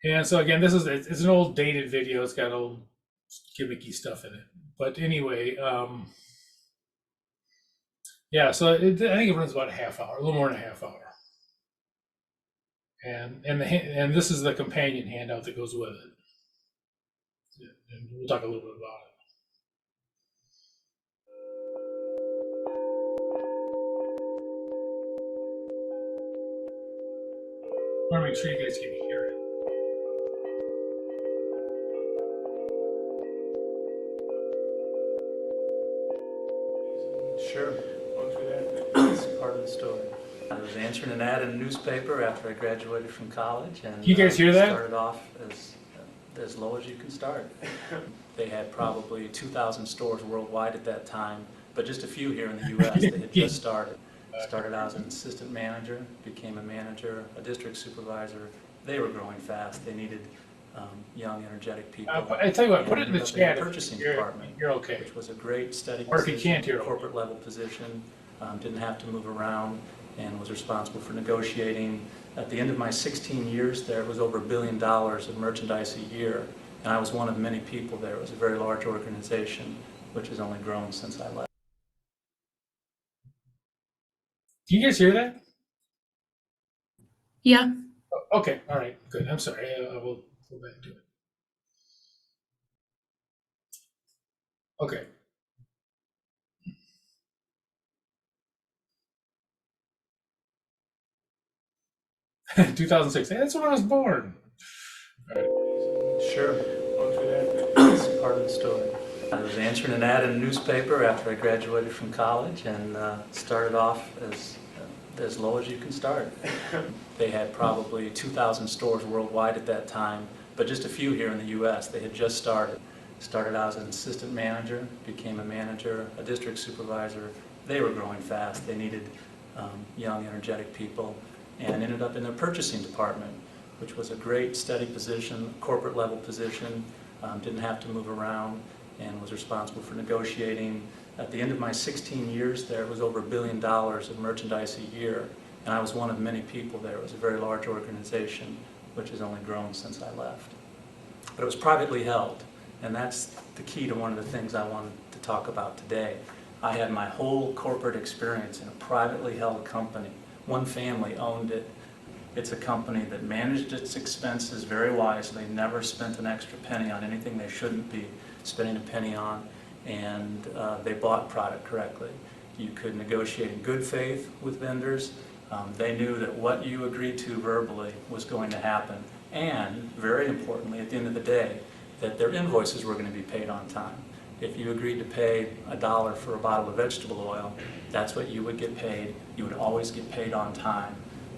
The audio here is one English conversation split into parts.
And so again, it's an old dated video. It's got old gimmicky stuff in it. But anyway, yeah. So I think it runs about a half hour, a little more than a half hour. And this is the companion handout that goes with it. And we'll talk a little bit about it. I want to make sure you guys can hear it. Sure. It's part of the story. I was answering an ad in a newspaper after I graduated from college, and Can you guys hear that? Started off as low as you can start. They had probably 2,000 stores worldwide at that time, but just a few here in the U.S. They had just started. Started out as an assistant manager, became a manager, a district supervisor. They were growing fast. They needed young, energetic people. I tell you what, put it in the chat. Purchasing department, you're okay. which was a great steady Or if you position, can't hear it. corporate level position. Didn't have to move around, and was responsible for negotiating. At the end of my 16 years there, it was over $1 billion of merchandise a year, and I was one of many people there. It was a very large organization, which has only grown since I left. Can you guys hear that? Yeah. Okay, all right, good. I'm sorry. I will go back to it. Okay. – 2006. That's when I was born. All right. Sure. It's part of the story. I was answering an ad in a newspaper after I graduated from college, and started off as low as you can start. They had probably 2,000 stores worldwide at that time, but just a few here in the U.S. They had just started. Started out as an assistant manager, became a manager, a district supervisor. They were growing fast. They needed young, energetic people, and ended up in their purchasing department, which was a great steady position, corporate level position. Didn't have to move around, and was responsible for negotiating. At the end of my 16 years there, it was over $1 billion of merchandise a year, and I was one of many people there. It was a very large organization, which has only grown since I left. But it was privately held, and that's the key to one of the things I wanted to talk about today. I had my whole corporate experience in a privately held company. One family owned it. It's a company that managed its expenses very wisely, never spent an extra penny on anything they shouldn't be spending a penny on, and they bought product correctly. You could negotiate in good faith with vendors. They knew that what you agreed to verbally was going to happen, and very importantly, at the end of the day, that their invoices were going to be paid on time. If you agreed to pay $1 for a bottle of vegetable oil, that's what you would get paid. You would always get paid on time.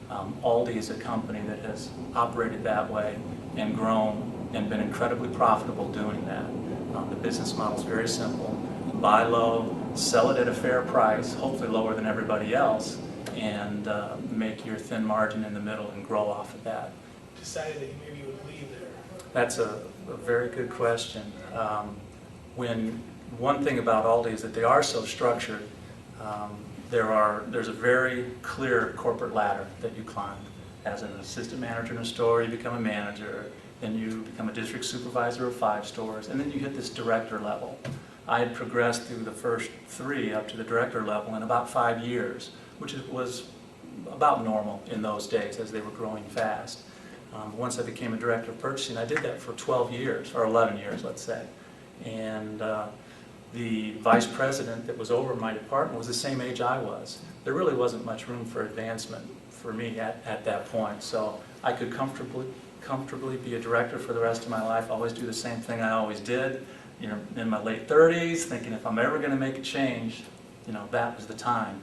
Aldi is a company that has operated that way and grown and been incredibly profitable doing that. The business model is very simple. Buy low, sell it at a fair price, hopefully lower than everybody else, and make your thin margin in the middle and grow off of that. Decided that maybe you would leave there. That's a very good question. One thing about Aldi is that they are so structured. There's a very clear corporate ladder that you climb. As an assistant manager in a store, you become a manager, then you become a district supervisor of 5 stores, and then you hit this director level. I had progressed through the first 3 up to the director level in about 5 years, which was about normal in those days as they were growing fast. Once I became a director of purchasing, I did that for 12 years, or 11 years, let's say. And the vice president that was over my department was the same age I was. There really wasn't much room for advancement for me at that point, so I could comfortably be a director for the rest of my life, always do the same thing I always did. You know, in my late 30s, thinking if I'm ever going to make a change, you know, that was the time.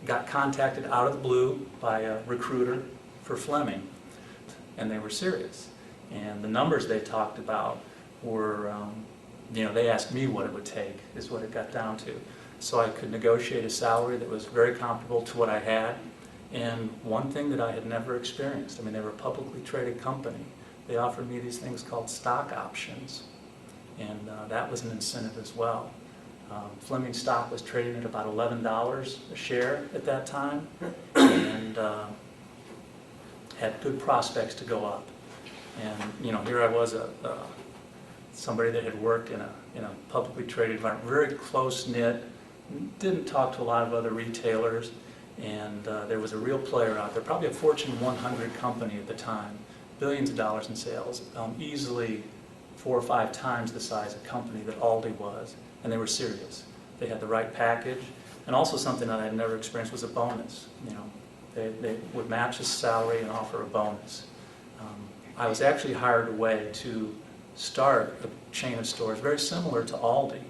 Got contacted out of the blue by a recruiter for Fleming, and they were serious. And the numbers they talked about were, you know, they asked me what it would take, is what it got down to. So I could negotiate a salary that was very comparable to what I had, and one thing that I had never experienced. I mean, they were a publicly traded company. They offered me these things called stock options, and that was an incentive as well. Fleming stock was trading at about $11 a share at that time, and had good prospects to go up. And here I was, somebody that had worked in a publicly traded environment, very close-knit, didn't talk to a lot of other retailers, and there was a real player out there, probably a Fortune 100 company at the time, billions of dollars in sales, easily 4 or 5 times the size of company that Aldi was, and they were serious. They had the right package, and also something that I had never experienced was a bonus. They would match his salary and offer a bonus. I was actually hired away to start a chain of stores very similar to Aldi.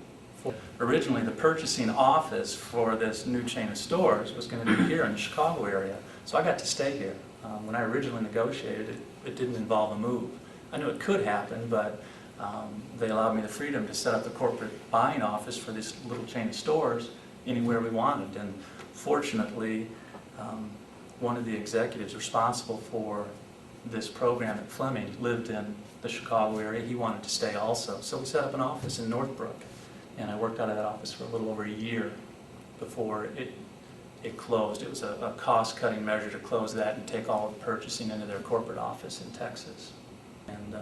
Originally, the purchasing office for this new chain of stores was going to be here in the Chicago area, so I got to stay here. When I originally negotiated, it didn't involve a move. I knew it could happen, but they allowed me the freedom to set up the corporate buying office for this little chain of stores anywhere we wanted. And fortunately, one of the executives responsible for this program at Fleming lived in the Chicago area. He wanted to stay also, so we set up an office in Northbrook. And I worked out of that office for a little over a year before it closed. It was a cost-cutting measure to close that and take all of the purchasing into their corporate office in Texas. And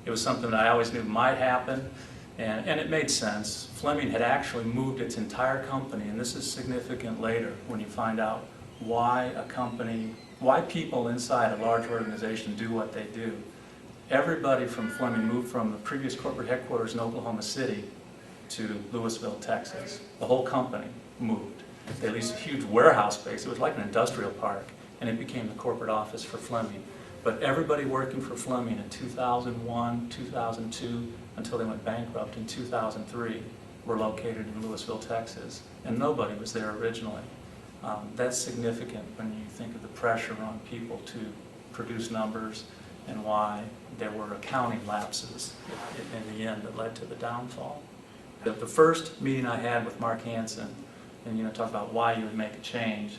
it was something that I always knew might happen, and it made sense. Fleming had actually moved its entire company, and this is significant later when you find out why people inside a large organization do what they do. Everybody from Fleming moved from the previous corporate headquarters in Oklahoma City to Louisville, Texas. The whole company moved. They leased a huge warehouse space. It was like an industrial park, and it became the corporate office for Fleming. But everybody working for Fleming in 2001, 2002, until they went bankrupt in 2003, were located in Louisville, Texas, and nobody was there originally. That's significant when you think of the pressure on people to produce numbers and why there were accounting lapses in the end that led to the downfall. The first meeting I had with Mark Hansen, and talk about why you would make a change,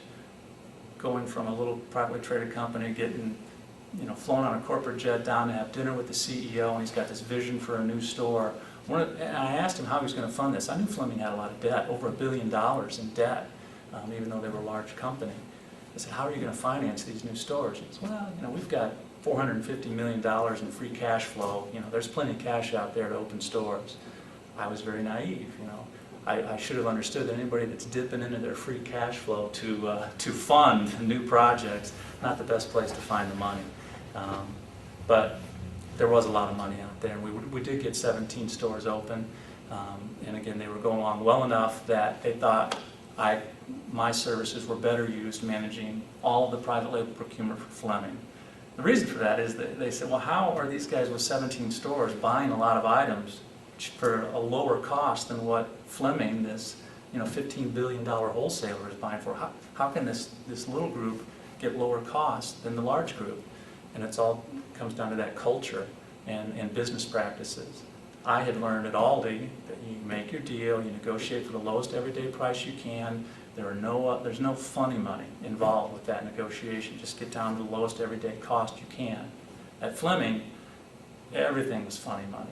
going from a little privately traded company, getting flown on a corporate jet down to have dinner with the CEO, and he's got this vision for a new store. And I asked him how he was going to fund this. I knew Fleming had a lot of debt, over $1 billion in debt, even though they were a large company. I said, how are you going to finance these new stores? He said, well, we've got $450 million in free cash flow. There's plenty of cash out there to open stores. I was very naive, I should have understood that anybody that's dipping into their free cash flow to fund new projects, not the best place to find the money. But there was a lot of money out there, and we did get 17 stores open. And again, they were going along well enough that they thought my services were better used managing all of the private label procurement for Fleming. The reason for that is that they said, well, how are these guys with 17 stores buying a lot of items for a lower cost than what Fleming, this $15 billion wholesaler, is buying for? How can this little group get lower cost than the large group? And it's all comes down to that culture and business practices. I had learned at Aldi that you make your deal, you negotiate for the lowest everyday price you can. There's no funny money involved with that negotiation. Just get down to the lowest everyday cost you can. At Fleming, everything was funny money.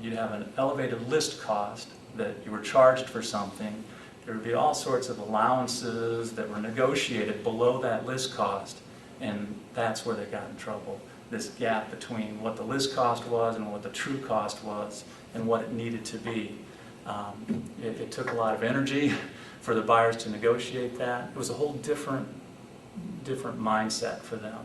You'd have an elevated list cost that you were charged for something. There would be all sorts of allowances that were negotiated below that list cost, and that's where they got in trouble. This gap between what the list cost was and what the true cost was and what it needed to be. It took a lot of energy for the buyers to negotiate that. It was a whole different mindset for them.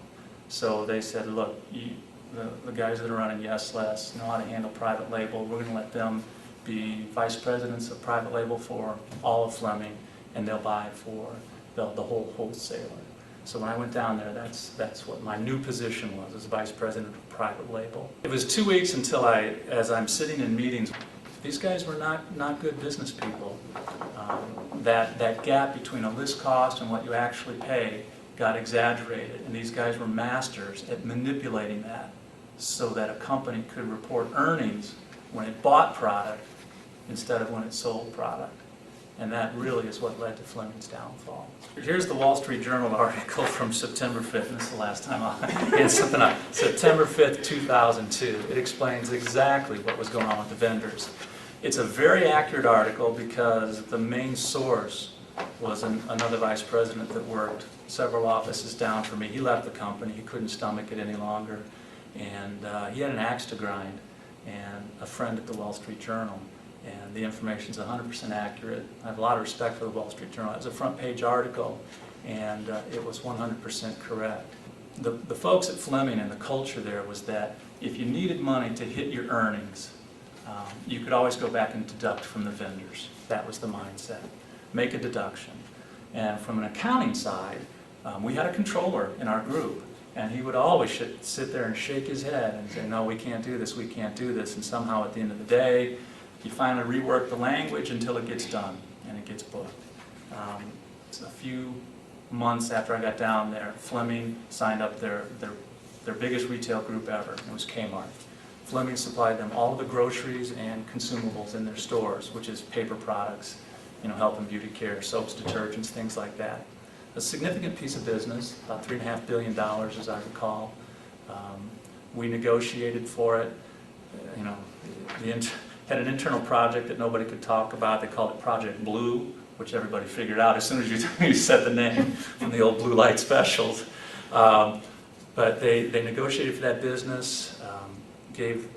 So they said, look, the guys that are running Yes Less know how to handle private label. We're going to let them be vice presidents of private label for all of Fleming, and they'll buy for the whole wholesaler. So when I went down there, that's what my new position was, as vice president of private label. It was 2 weeks until as I'm sitting in meetings, these guys were not good business people. That gap between a list cost and what you actually pay got exaggerated, and these guys were masters at manipulating that so that a company could report earnings when it bought product instead of when it sold product. And that really is what led to Fleming's downfall. Here's the Wall Street Journal article from September 5th, and this is the last time I had something on. September 5th, 2002. It explains exactly what was going on with the vendors. It's a very accurate article because the main source was another vice president that worked several offices down from me. He left the company. He couldn't stomach it any longer. And he had an axe to grind, and a friend at the Wall Street Journal. And the information's 100% accurate. I have a lot of respect for the Wall Street Journal. It was a front page article, and it was 100% correct. The folks at Fleming and the culture there was that if you needed money to hit your earnings, you could always go back and deduct from the vendors. That was the mindset. Make a deduction. And from an accounting side, we had a controller in our group, and he would always sit there and shake his head and say, no, we can't do this, we can't do this. And somehow at the end of the day, you finally rework the language until it gets done and it gets booked. A few months after I got down there, Fleming signed up their biggest retail group ever. It was Kmart. Fleming supplied them all of the groceries and consumables in their stores, which is paper products, health and beauty care, soaps, detergents, things like that. A significant piece of business, about $3.5 billion as I recall. We negotiated for it. Had an internal project that nobody could talk about. They called it Project Blue, which everybody figured out as soon as you said the name from the old blue light specials. But they negotiated for that business, gave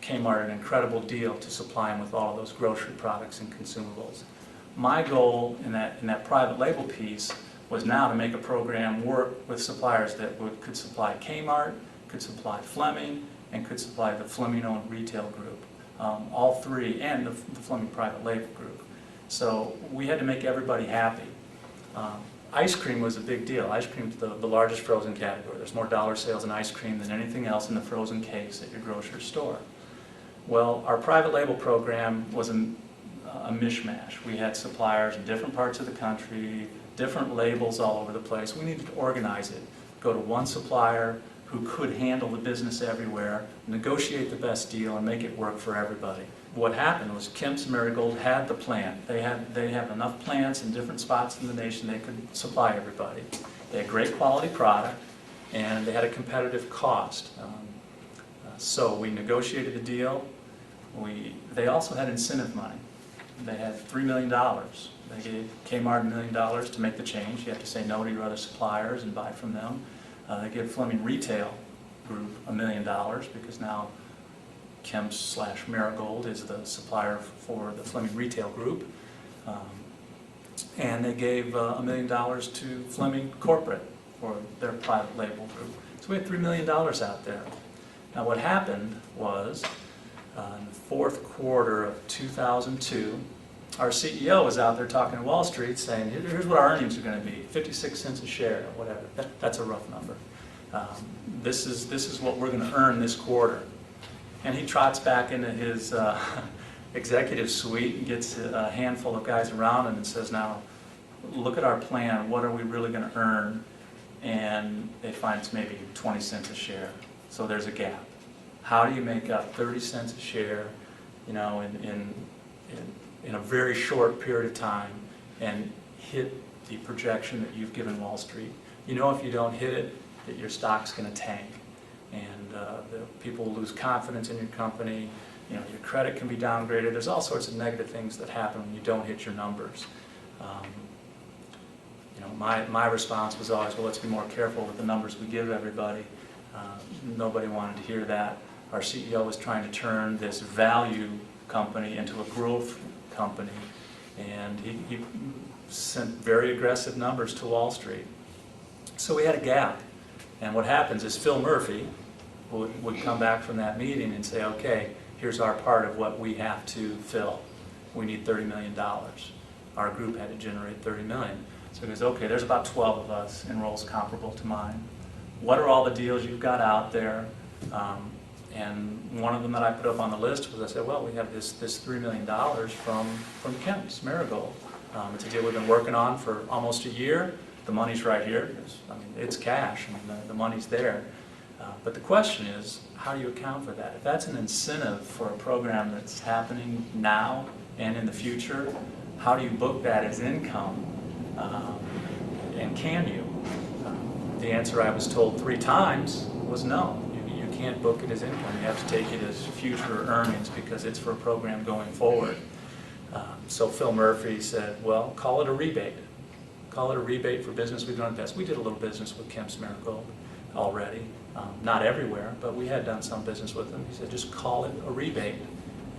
Kmart an incredible deal to supply them with all of those grocery products and consumables. My goal in that private label piece was now to make a program work with suppliers that could supply Kmart, could supply Fleming, and could supply the Fleming-owned retail group. All three, and the Fleming private label group. So we had to make everybody happy. Ice cream was a big deal. Ice cream is the largest frozen category. There's more dollar sales in ice cream than anything else in the frozen case at your grocery store. Well, our private label program was a mishmash. We had suppliers in different parts of the country, different labels all over the place. We needed to organize it, go to one supplier who could handle the business everywhere, negotiate the best deal, and make it work for everybody. What happened was Kemp's Marigold had the plant. They have enough plants in different spots in the nation they could supply everybody. They had great quality product, and they had a competitive cost. So we negotiated a deal. They also had incentive money. They had $3 million. They gave Kmart $1 million to make the change. You have to say no to your other suppliers and buy from them. They gave Fleming Retail Group $1 million because now Kemp's/Marigold is the supplier for the Fleming Retail Group. And they gave $1 million to Fleming Corporate for their private label group. So we had $3 million out there. Now what happened was in the fourth quarter of 2002, our CEO was out there talking to Wall Street saying, here's what our earnings are going to be, 56 cents a share or whatever. That's a rough number. This is what we're going to earn this quarter. And he trots back into his executive suite and gets a handful of guys around him and says, now, look at our plan. What are we really going to earn? And they find it's maybe 20 cents a share. So there's a gap. How do you make up 30 cents a share, in a very short period of time and hit the projection that you've given Wall Street? If you don't hit it, that your stock's going to tank. And the people will lose confidence in your company. Your credit can be downgraded. There's all sorts of negative things that happen when you don't hit your numbers. My response was always, well, let's be more careful with the numbers we give everybody. Nobody wanted to hear that. Our CEO was trying to turn this value company into a growth company, and he sent very aggressive numbers to Wall Street. So we had a gap. And what happens is Phil Murphy would come back from that meeting and say, okay, here's our part of what we have to fill. We need $30 million. Our group had to generate $30 million. So he goes, okay, there's about 12 of us in roles comparable to mine. What are all the deals you've got out there? And one of them that I put up on the list was, I said, well, we have this $3 million from Kemp's Marigold. It's a deal we've been working on for almost a year. The money's right here. It's cash. The money's there. But the question is, how do you account for that? If that's an incentive for a program that's happening now and in the future, how do you book that as income? And can you? The answer I was told 3 times was no. You can't book it as income. You have to take it as future earnings because it's for a program going forward. So Phil Murphy said, well, call it a rebate. Call it a rebate for business we've done best. We did a little business with Kemp's Marigold. already. Not everywhere, but we had done some business with them. He said, just call it a rebate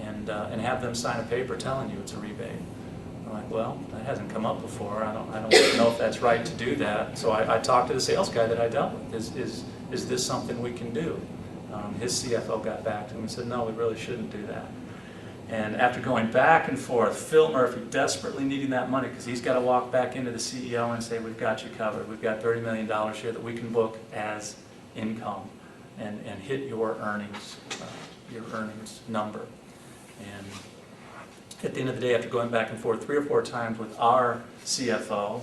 and have them sign a paper telling you it's a rebate. I'm like, well, that hasn't come up before. I don't know if that's right to do that. So I talked to the sales guy that I dealt with. Is this something we can do? His CFO got back to him and said, no, we really shouldn't do that. And after going back and forth, Phil Murphy desperately needing that money because he's got to walk back into the CEO and say, we've got you covered. We've got $30 million here that we can book as income and hit your earnings number. And at the end of the day, after going back and forth 3 or 4 times with our CFO,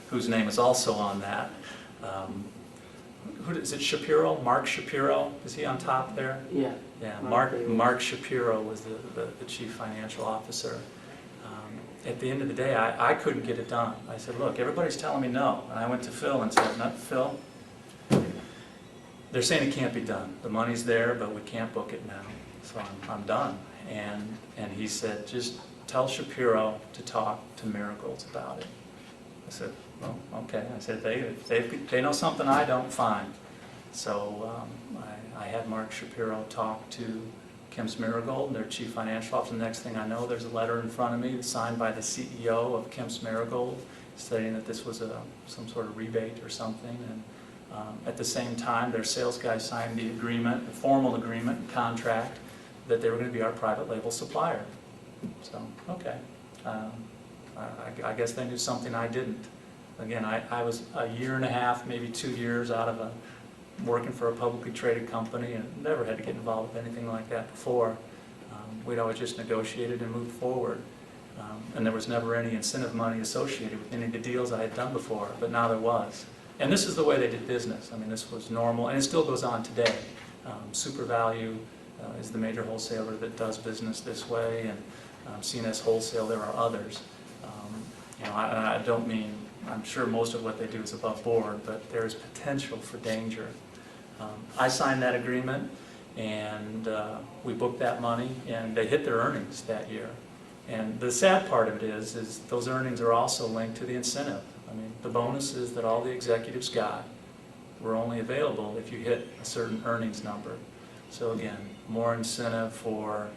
whose name is also on that, who is it? Shapiro? Mark Shapiro? Is he on top there? Yeah. Yeah. Mark Shapiro was the chief financial officer. At the end of the day, I couldn't get it done. I said, look, everybody's telling me no. And I went to Phil and said, no, Phil, they're saying it can't be done. The money's there, but we can't book it now. So I'm done. And he said, just tell Shapiro to talk to Miracles about it. I said, well, okay. I said, they know something I don't, fine. So I had Mark Shapiro talk to Kim's Marigold, their chief financial officer. The next thing I know, there's a letter in front of me signed by the CEO of Kim's Marigold stating that this was some sort of rebate or something. And at the same time, their sales guy signed the agreement, the formal agreement, contract, that they were going to be our private label supplier. So, okay. I guess they knew something I didn't. Again, I was a year and a half, maybe 2 years out of working for a publicly traded company and never had to get involved with anything like that before. We'd always just negotiated and moved forward. And there was never any incentive money associated with any of the deals I had done before, but now there was. And this is the way they did business. I mean, this was normal, and it still goes on today. Super Value is the major wholesaler that does business this way, and CNS Wholesale, there are others. I don't mean, I'm sure most of what they do is above board, but there is potential for danger. I signed that agreement, and we booked that money, and they hit their earnings that year. And the sad part of it is those earnings are also linked to the incentive. I mean, the bonuses that all the executives got were only available if you hit a certain earnings number. So again, more incentive for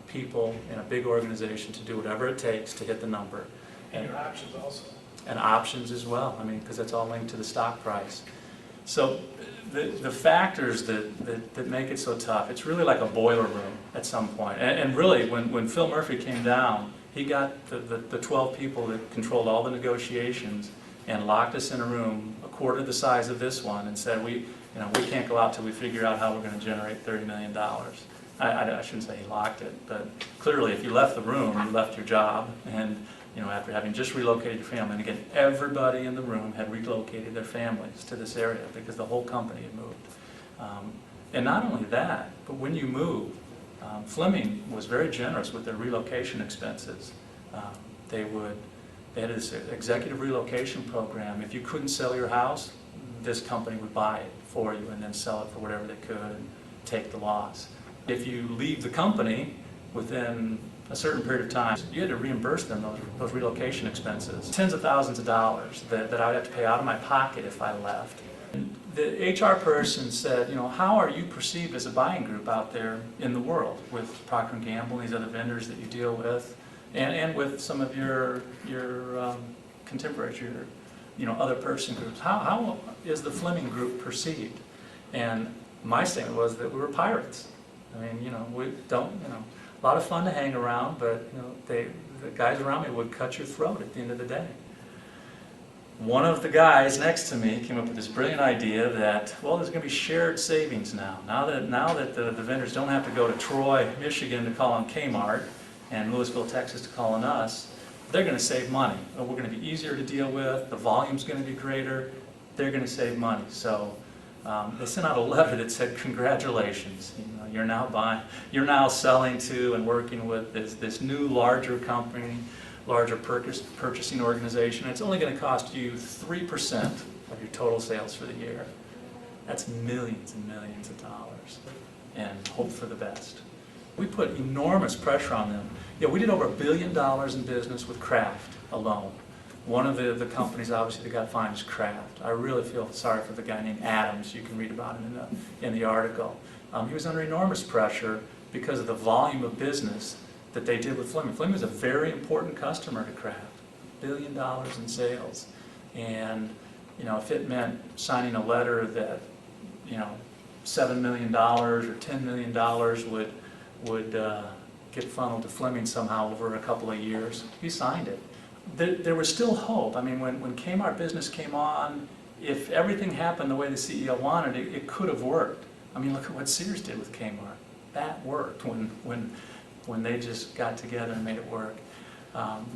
people in a big organization to do whatever it takes to hit the number. And your options also. And options as well, I mean, because that's all linked to the stock price. So the factors that make it so tough, it's really like a boiler room at some point. And really, when Phil Murphy came down, he got the 12 people that controlled all the negotiations and locked us in a room a quarter the size of this one and said, we can't go out till we figure out how we're going to generate $30 million. I shouldn't say he locked it, but clearly if you left the room, you left your job. And after having just relocated your family, and again, everybody in the room had relocated their families to this area because the whole company had moved. And not only that, but when you move, Fleming was very generous with their relocation expenses. They had this executive relocation program. If you couldn't sell your house, this company would buy it for you and then sell it for whatever they could and take the loss. If you leave the company within a certain period of time, you had to reimburse them those relocation expenses. Tens of thousands of dollars that I would have to pay out of my pocket if I left. And the HR person said, how are you perceived as a buying group out there in the world with Procter & Gamble and these other vendors that you deal with, and with some of your contemporaries, your other person groups? How is the Fleming group perceived? And my statement was that we were pirates. I mean, we don't, a lot of fun to hang around, but the guys around me would cut your throat at the end of the day. One of the guys next to me came up with this brilliant idea that, well, there's going to be shared savings now. Now that the vendors don't have to go to Troy, Michigan to call on Kmart and Louisville, Texas to call on us, they're going to save money. We're going to be easier to deal with. The volume's going to be greater. They're going to save money. So they sent out a letter that said, congratulations, you're now selling to and working with this new larger company, larger purchasing organization. It's only going to cost you 3% of your total sales for the year. That's millions and millions of dollars, and hope for the best. We put enormous pressure on them. We did over $1 billion in business with Kraft alone. One of the companies obviously that got fined is Kraft. I really feel sorry for the guy named Adams. You can read about him in the article. He was under enormous pressure because of the volume of business that they did with Fleming. Fleming was a very important customer to Kraft, $1 billion in sales. And if it meant signing a letter that $7 million or $10 million would get funneled to Fleming somehow over a couple of years, he signed it. There was still hope. I mean, when Kmart business came on, if everything happened the way the CEO wanted, it could have worked. I mean, look at what Sears did with Kmart. That worked when they just got together and made it work.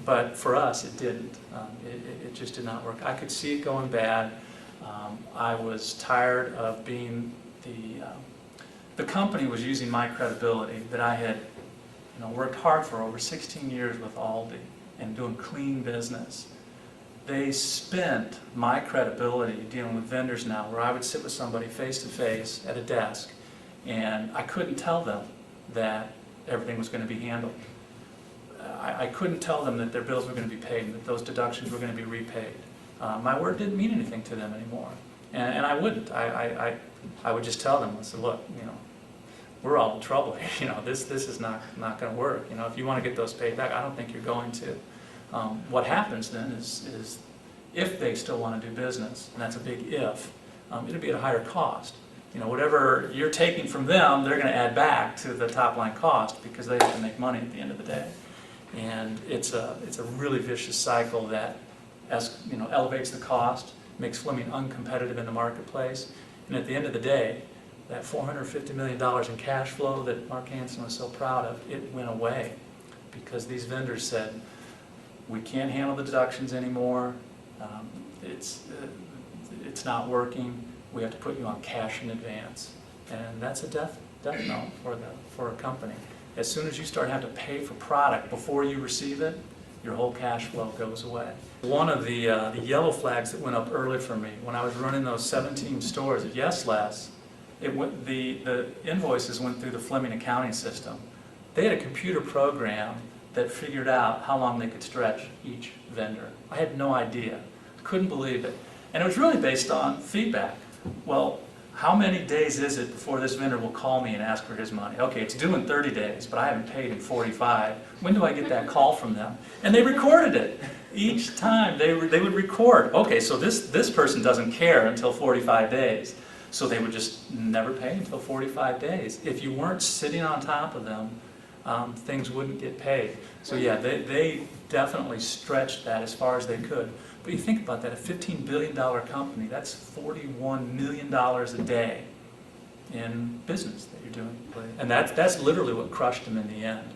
But for us, it didn't. It just did not work. I could see it going bad. I was tired of being the company was using my credibility that I had worked hard for over 16 years with Aldi and doing clean business. They spent my credibility dealing with vendors now, where I would sit with somebody face to face at a desk and I couldn't tell them that everything was going to be handled. I couldn't tell them that their bills were going to be paid and that those deductions were going to be repaid. My word didn't mean anything to them anymore, and I wouldn't. I would just tell them, I said, look, we're all in trouble. This is not going to work. If you want to get those paid back, I don't think you're going to. What happens then is if they still want to do business, and that's a big if, it'll be at a higher cost. Whatever you're taking from them, they're going to add back to the top line cost because they have to make money at the end of the day. And it's a really vicious cycle that elevates the cost, makes Fleming uncompetitive in the marketplace, and at the end of the day, that $450 million in cash flow that Mark Hansen was so proud of, it went away because these vendors said, we can't handle the deductions anymore, it's not working, we have to put you on cash in advance. And that's a death note for a company. As soon as you start having to pay for product before you receive it, your whole cash flow goes away. One of the yellow flags that went up early for me, when I was running those 17 stores at Yes Less, the invoices went through the Fleming accounting system. They had a computer program that figured out how long they could stretch each vendor. I had no idea. Couldn't believe it. And it was really based on feedback. Well, how many days is it before this vendor will call me and ask for his money? Okay, it's due in 30 days, but I haven't paid in 45. When do I get that call from them? And they recorded it. Each time they would record. Okay, so this person doesn't care until 45 days. So they would just never pay until 45 days. If you weren't sitting on top of them, things wouldn't get paid. So yeah, they definitely stretched that as far as they could. But you think about that, a $15 billion company, that's $41 million a day in business that you're doing. And that's literally what crushed them in the end.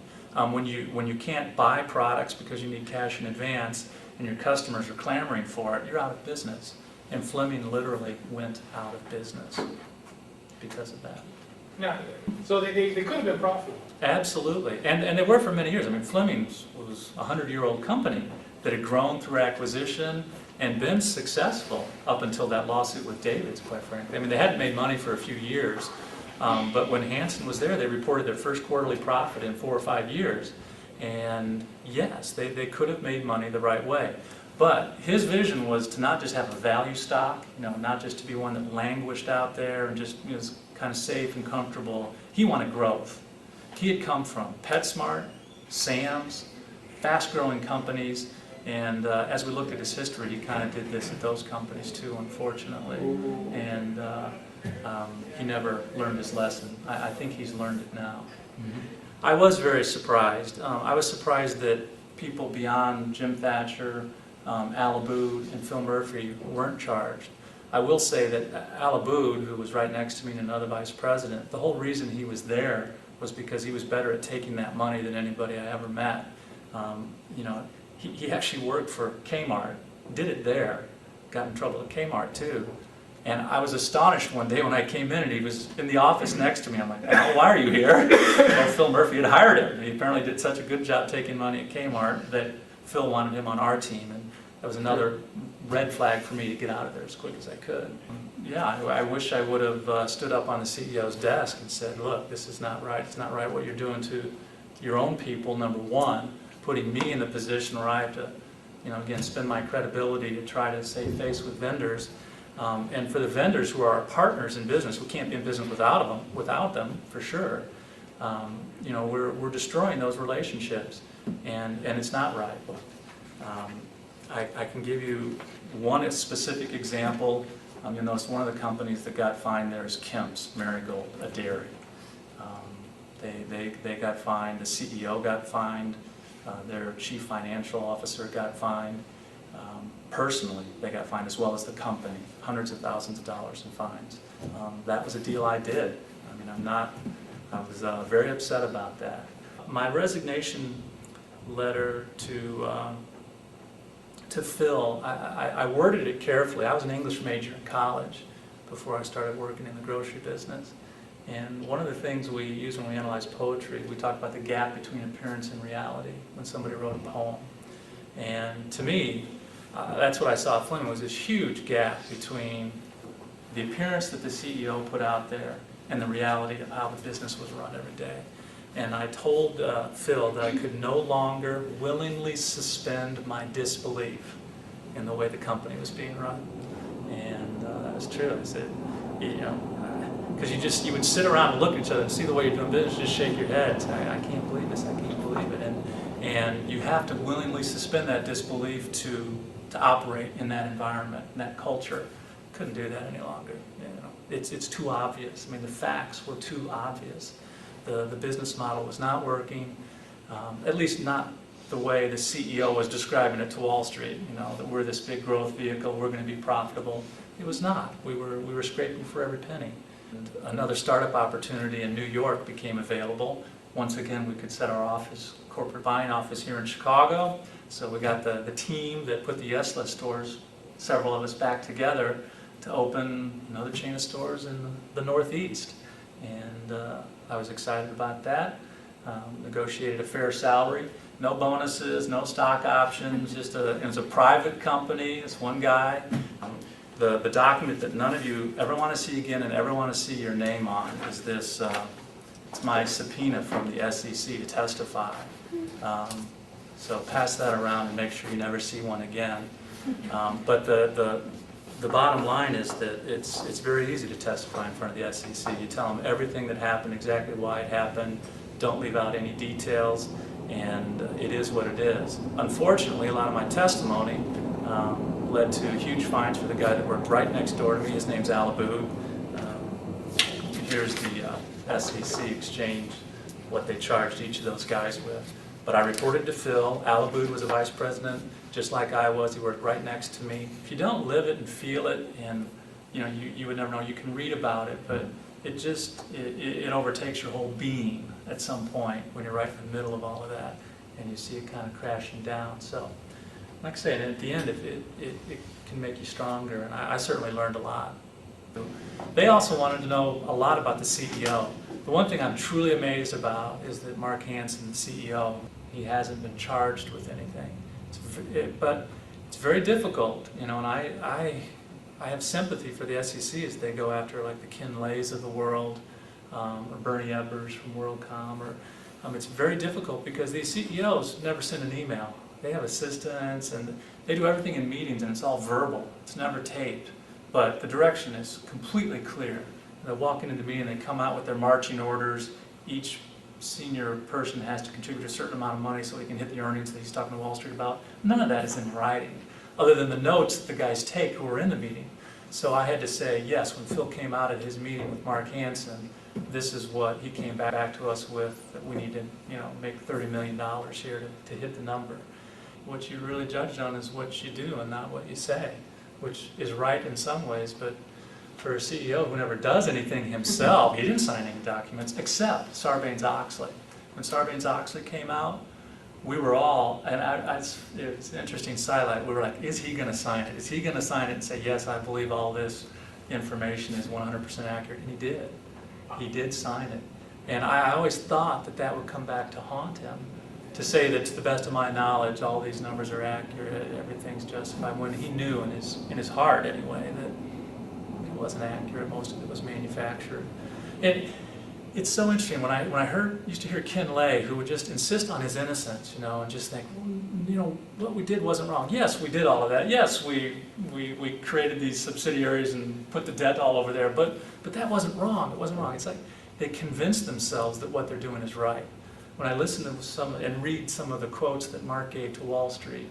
When you can't buy products because you need cash in advance and your customers are clamoring for it, you're out of business. And Fleming literally went out of business because of that. Yeah, so they could have been profitable. Absolutely, and they were for many years. I mean, Fleming's was a 100-year-old company that had grown through acquisition and been successful up until that lawsuit with David's, quite frankly. I mean, they hadn't made money for a few years, but when Hansen was there, they reported their first quarterly profit in 4 or 5 years. And yes, they could have made money the right way. But his vision was to not just have a value stock, not just to be one that languished out there and just was kind of safe and comfortable. He wanted growth. He had come from PetSmart, Sam's, fast-growing companies, and as we looked at his history, he kind of did this at those companies too, unfortunately. And he never learned his lesson. I think he's learned it now. I was very surprised. I was surprised that people beyond Jim Thatcher, Al Abood, and Phil Murphy weren't charged. I will say that Al Abood, who was right next to me and another vice president, the whole reason he was there was because he was better at taking that money than anybody I ever met. He actually worked for Kmart, did it there, got in trouble at Kmart too. And I was astonished one day when I came in and he was in the office next to me. I'm like, Al, why are you here? Well, Phil Murphy had hired him. He apparently did such a good job taking money at Kmart that Phil wanted him on our team. And that was another red flag for me to get out of there as quick as I could. Yeah, I wish I would have stood up on the CEO's desk and said, look, this is not right. It's not right what you're doing to your own people, number one, putting me in the position where I have to again, spend my credibility to try to save face with vendors. And for the vendors who are our partners in business, we can't be in business without them, for sure. We're destroying those relationships, and it's not right. I can give you one specific example. You'll notice one of the companies that got fined there is Kemp's Marigold, a dairy. They got fined, the CEO got fined, their chief financial officer got fined. Personally, they got fined, as well as the company, hundreds of thousands of dollars in fines. That was a deal I did. I was very upset about that. My resignation letter to Phil, I worded it carefully. I was an English major in college before I started working in the grocery business. And one of the things we use when we analyze poetry, we talk about the gap between appearance and reality when somebody wrote a poem. And to me, that's what I saw Fleming, was this huge gap between the appearance that the CEO put out there and the reality of how the business was run every day. And I told Phil that I could no longer willingly suspend my disbelief in the way the company was being run. And that was true. I said, because you would sit around and look at each other and see the way you're doing business, just shake your head and say, I can't believe this, I can't believe it. And you have to willingly suspend that disbelief to operate in that environment, in that culture. Couldn't do that any longer. It's too obvious. I mean, the facts were too obvious. The business model was not working, at least not the way the CEO was describing it to Wall Street, that we're this big growth vehicle, we're going to be profitable. It was not. We were scraping for every penny. And another startup opportunity in New York became available. Once again, we could set our office, corporate buying office here in Chicago. So we got the team that put the Yes List stores, several of us back together to open another chain of stores in the Northeast. And I was excited about that. Negotiated a fair salary, no bonuses, no stock options, it was a private company, it's one guy. The document that none of you ever want to see again and ever want to see your name on is this, it's my subpoena from the SEC to testify. So pass that around and make sure you never see one again. But the bottom line is that it's very easy to testify in front of the SEC. You tell them everything that happened, exactly why it happened, don't leave out any details, and it is what it is. Unfortunately, a lot of my testimony led to huge fines for the guy that worked right next door to me. His name's Alaboud. Here's the SEC exchange, what they charged each of those guys with. But I reported to Phil. Alaboud was a vice president, just like I was. He worked right next to me. If you don't live it and feel it, and you would never know. You can read about it, but it overtakes your whole being at some point when you're right in the middle of all of that, and you see it kind of crashing down. So, like I said, at the end, it can make you stronger, and I certainly learned a lot. They also wanted to know a lot about the CEO. The one thing I'm truly amazed about is that Mark Hansen, the CEO, he hasn't been charged with anything. But it's very difficult, and I have sympathy for the SEC as they go after like the Ken Lays of the world, or Bernie Ebbers from WorldCom, or it's very difficult because these CEOs never send an email. They have assistants and they do everything in meetings, and it's all verbal. It's never taped, but the direction is completely clear. They walk into the meeting, they come out with their marching orders. Each senior person has to contribute a certain amount of money so he can hit the earnings that he's talking to Wall Street about. None of that is in writing, other than the notes that the guys take who were in the meeting. So I had to say, yes, when Phil came out at his meeting with Mark Hansen, this is what he came back to us with, that we need to make $30 million here to hit the number. What you really judged on is what you do and not what you say, which is right in some ways, but for a CEO who never does anything himself, he didn't sign any documents except Sarbanes-Oxley. When Sarbanes-Oxley came out, we were all, and it's an interesting sidelight, we were like, is he going to sign it? Is he going to sign it and say, yes, I believe all this information is 100% accurate? And he did. He did sign it. And I always thought that that would come back to haunt him, to say that to the best of my knowledge, all these numbers are accurate, everything's justified, when he knew in his heart anyway that it wasn't accurate, most of it was manufactured. And it's so interesting when I used to hear Ken Lay, who would just insist on his innocence, you know, and just think, well, you know, what we did wasn't wrong. Yes, we did all of that. Yes, we created these subsidiaries and put the debt all over there, but that wasn't wrong. It wasn't wrong. It's like they convinced themselves that what they're doing is right. When I listen to some and read some of the quotes that Mark gave to Wall Street,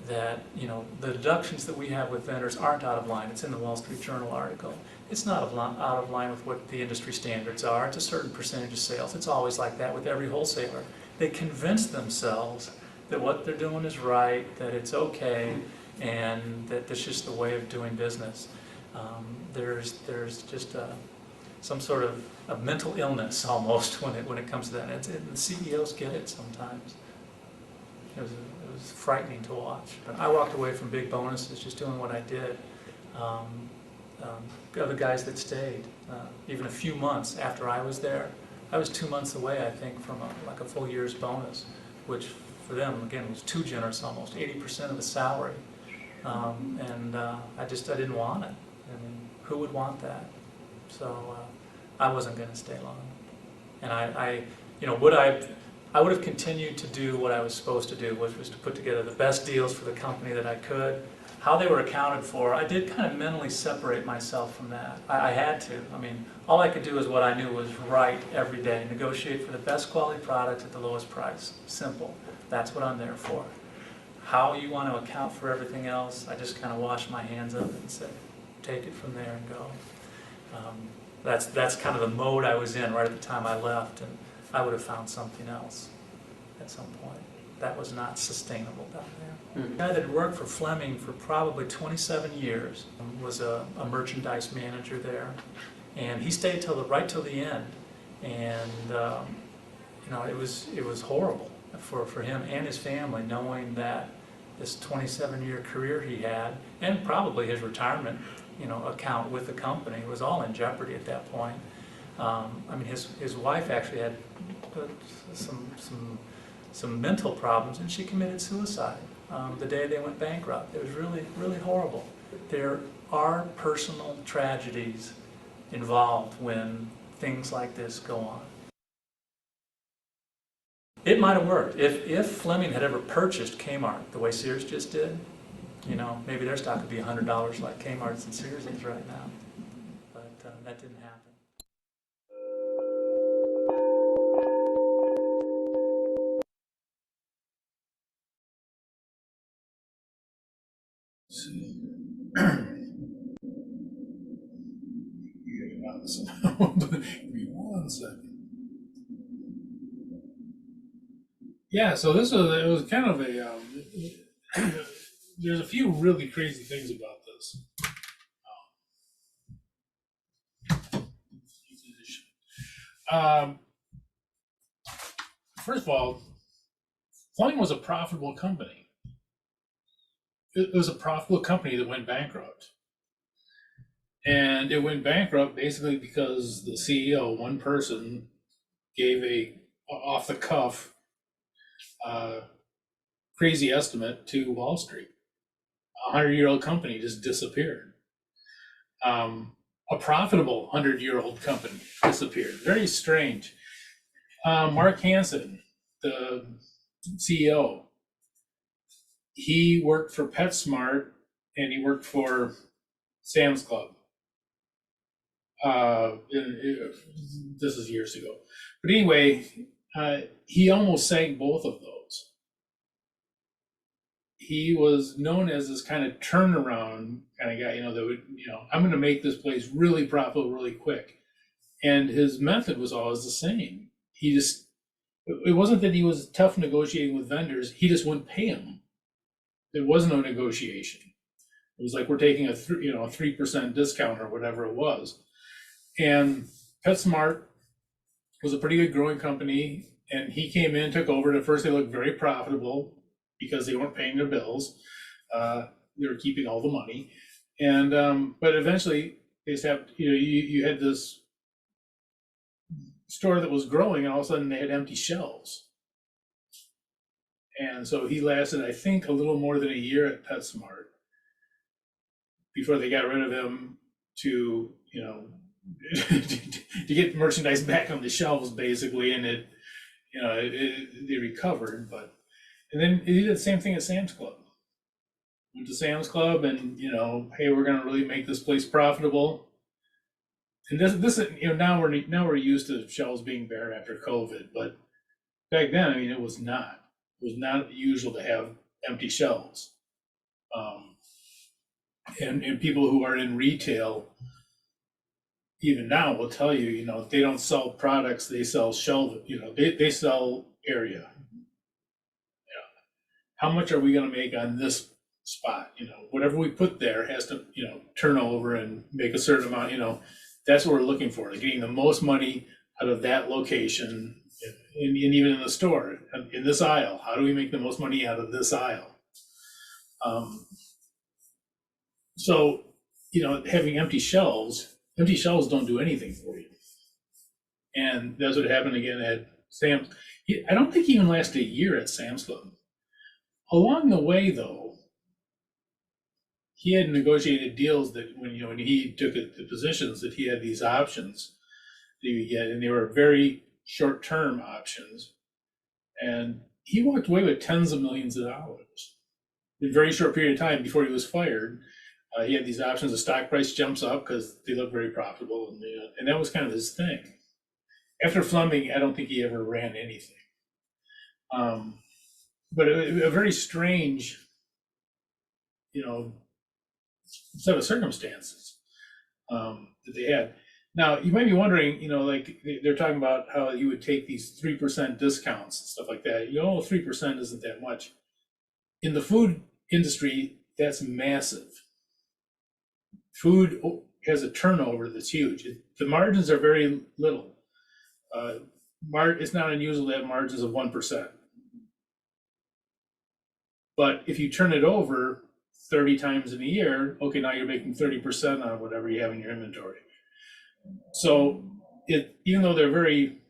that, you know, the deductions that we have with vendors aren't out of line. It's in the Wall Street Journal article. It's not out of line with what the industry standards are. It's a certain percentage of sales. It's always like that with every wholesaler. They convince themselves that what they're doing is right, that it's okay, and that that's just the way of doing business. There's just some sort of a mental illness almost when it comes to that. And the CEOs get it sometimes. It was frightening to watch. But I walked away from big bonuses just doing what I did. Other guys that stayed, even a few months after I was there, I was 2 months away, I think, from like a full year's bonus, which for them, again, was too generous, almost 80% of the salary. I didn't want it. I mean, who would want that? So I wasn't going to stay long. And I would have continued to do what I was supposed to do, which was to put together the best deals for the company that I could. How they were accounted for, I did kind of mentally separate myself from that. I had to. I mean, all I could do is what I knew was right every day. Negotiate for the best quality products at the lowest price. Simple. That's what I'm there for. How you want to account for everything else, I just kind of washed my hands of it and said, take it from there and go. That's kind of the mode I was in right at the time I left, and I would have found something else at some point. That was not sustainable down there. The guy that had worked for Fleming for probably 27 years was a merchandise manager there, and he stayed right till the end. And you know, it was horrible for him and his family, knowing that this 27-year career he had, and probably his retirement, you know, account with the company, was all in jeopardy at that point. I mean, his wife actually had some mental problems, and she committed suicide the day they went bankrupt. It was really, really horrible. There are personal tragedies involved when things like this go on. It might have worked. If Fleming had ever purchased Kmart the way Sears just did, you know, maybe their stock would be $100 like Kmart's and Sears is right now. But that didn't happen. Give me 1 second. Yeah, so it was kind of a, there's a few really crazy things about this. First of all, Fleming was a profitable company. It was a profitable company that went bankrupt. And it went bankrupt basically because the CEO, one person, gave a off the cuff crazy estimate to Wall Street. A 100-year-old company just disappeared. A profitable 100-year-old company disappeared. Very strange. Mark Hansen, the CEO, he worked for PetSmart and he worked for Sam's Club. This is years ago. But anyway, he almost sank both of those. He was known as this kind of turnaround kind of guy, you know, that would, you know, I'm going to make this place really profitable really quick. And his method was always the same. It wasn't that he was tough negotiating with vendors. He just wouldn't pay them. There was no negotiation. It was like, we're taking a 3% discount or whatever it was. And PetSmart was a pretty good growing company, and he came in, took over. And at first, they looked very profitable because they weren't paying their bills. They were keeping all the money, and but eventually, they just have, you know, you had this store that was growing, and all of a sudden, they had empty shelves. And so he lasted, I think, a little more than a year at PetSmart before they got rid of him to, you know, to get merchandise back on the shelves, basically, and they recovered. But and then he did the same thing at Sam's Club. Went to Sam's Club, and hey, we're going to really make this place profitable. And this now we're used to shelves being bare after COVID, but back then, I mean, it was not usual to have empty shelves. And people who are in retail, even now, will tell you, they don't sell products, they sell shelf, they sell area. How much are we going to make on this spot? Whatever we put there has to, turn over and make a certain amount. That's what we're looking for, getting the most money out of that location, and even in the store, in this aisle. How do we make the most money out of this aisle? So, having empty shelves don't do anything for you. And that's what happened again at Sam's. I don't think he even lasted a year at Sam's Club. Along the way, though, he had negotiated deals that when he took the positions, that he had these options that you get, and they were very short-term options. And he walked away with tens of millions of dollars in a very short period of time before he was fired. He had these options. The stock price jumps up because they look very profitable, and that was kind of his thing. After Fleming, I don't think he ever ran anything. But a very strange, set of circumstances that they had. Now, you might be wondering, like they're talking about how you would take these 3% discounts and stuff like that. 3% isn't that much. In the food industry, that's massive. Food has a turnover that's huge. The margins are very little. It's not unusual to have margins of 1%. But if you turn it over 30 times in a year, okay, now you're making 30% on whatever you have in your inventory. So even though they're very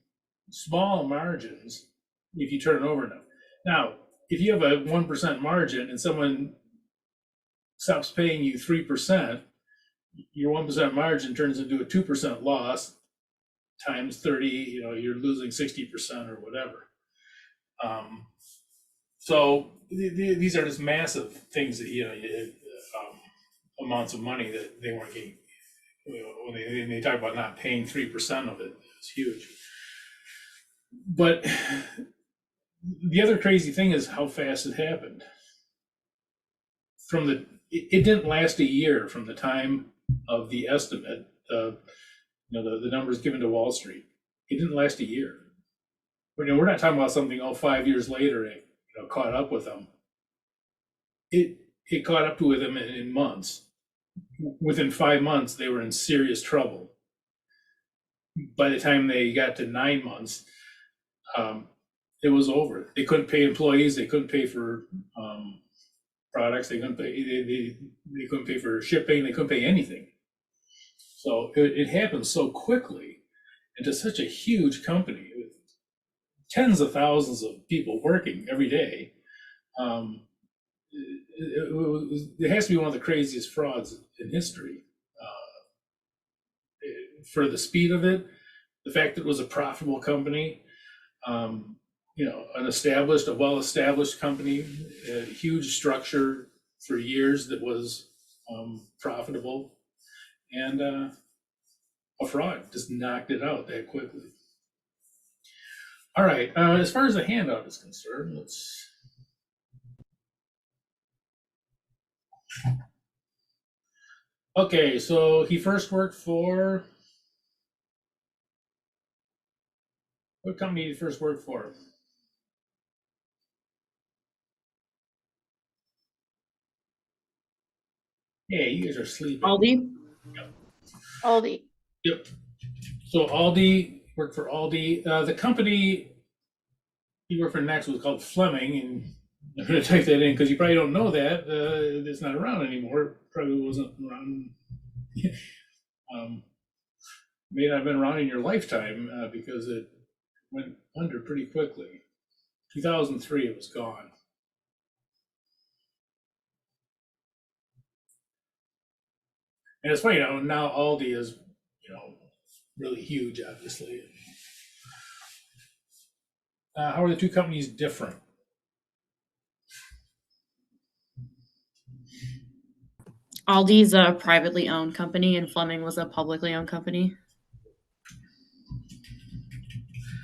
small margins, if you turn it over enough. Now, if you have a 1% margin and someone stops paying you 3%, your 1% margin turns into a 2% loss times 30, you're losing 60% or whatever. So these are just massive things that, amounts of money that they weren't getting. When they talk about not paying 3% of it, it's huge. But the other crazy thing is how fast it happened. It didn't last a year from the time of the estimate, the numbers given to Wall Street. It didn't last a year. But we're not talking about something 5 years later it caught up with them. It caught up with them in months. Within 5 months, they were in serious trouble. By the time they got to 9 months, it was over. They couldn't pay employees. They couldn't pay for products. They couldn't pay. They couldn't pay for shipping. They couldn't pay anything. So it happened so quickly, and to such a huge company with tens of thousands of people working every day. It has to be one of the craziest frauds in history. For the speed of it, the fact that it was a profitable company, a well-established company, a huge structure for years that was profitable, and a fraud just knocked it out that quickly. All right, as far as the handout is concerned, let's. Okay, so he first worked for, what company did he first work for? Hey, you guys are sleeping. Aldi. Yep. Aldi. Yep. So Aldi, worked for Aldi. The company he worked for next was called Fleming, and I'm going to type that in because you probably don't know that. It's not around anymore. It probably wasn't around. May not have been around in your lifetime because it went under pretty quickly. 2003, it was gone. And it's funny, now Aldi is, really huge, obviously. How are the two companies different? Aldi's a privately owned company and Fleming was a publicly owned company.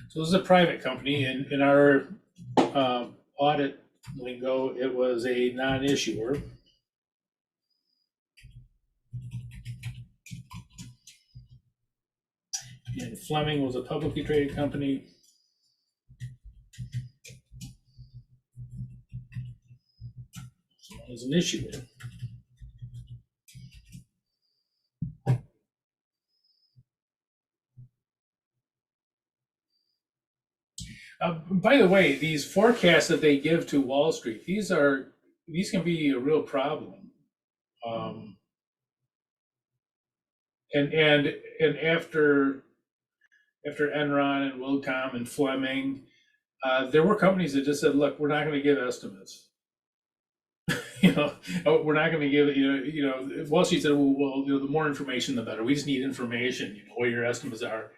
So this is a private company, and in our audit lingo, it was a non-issuer. And Fleming was a publicly traded company. So it was an issuer. By the way, these forecasts that they give to Wall Street, these can be a real problem. And after Enron and Wilcom and Fleming, there were companies that just said, "Look, we're not going to give estimates." We're not going to give Wall Street said, "Well, the more information, the better. We just need information. What your estimates are."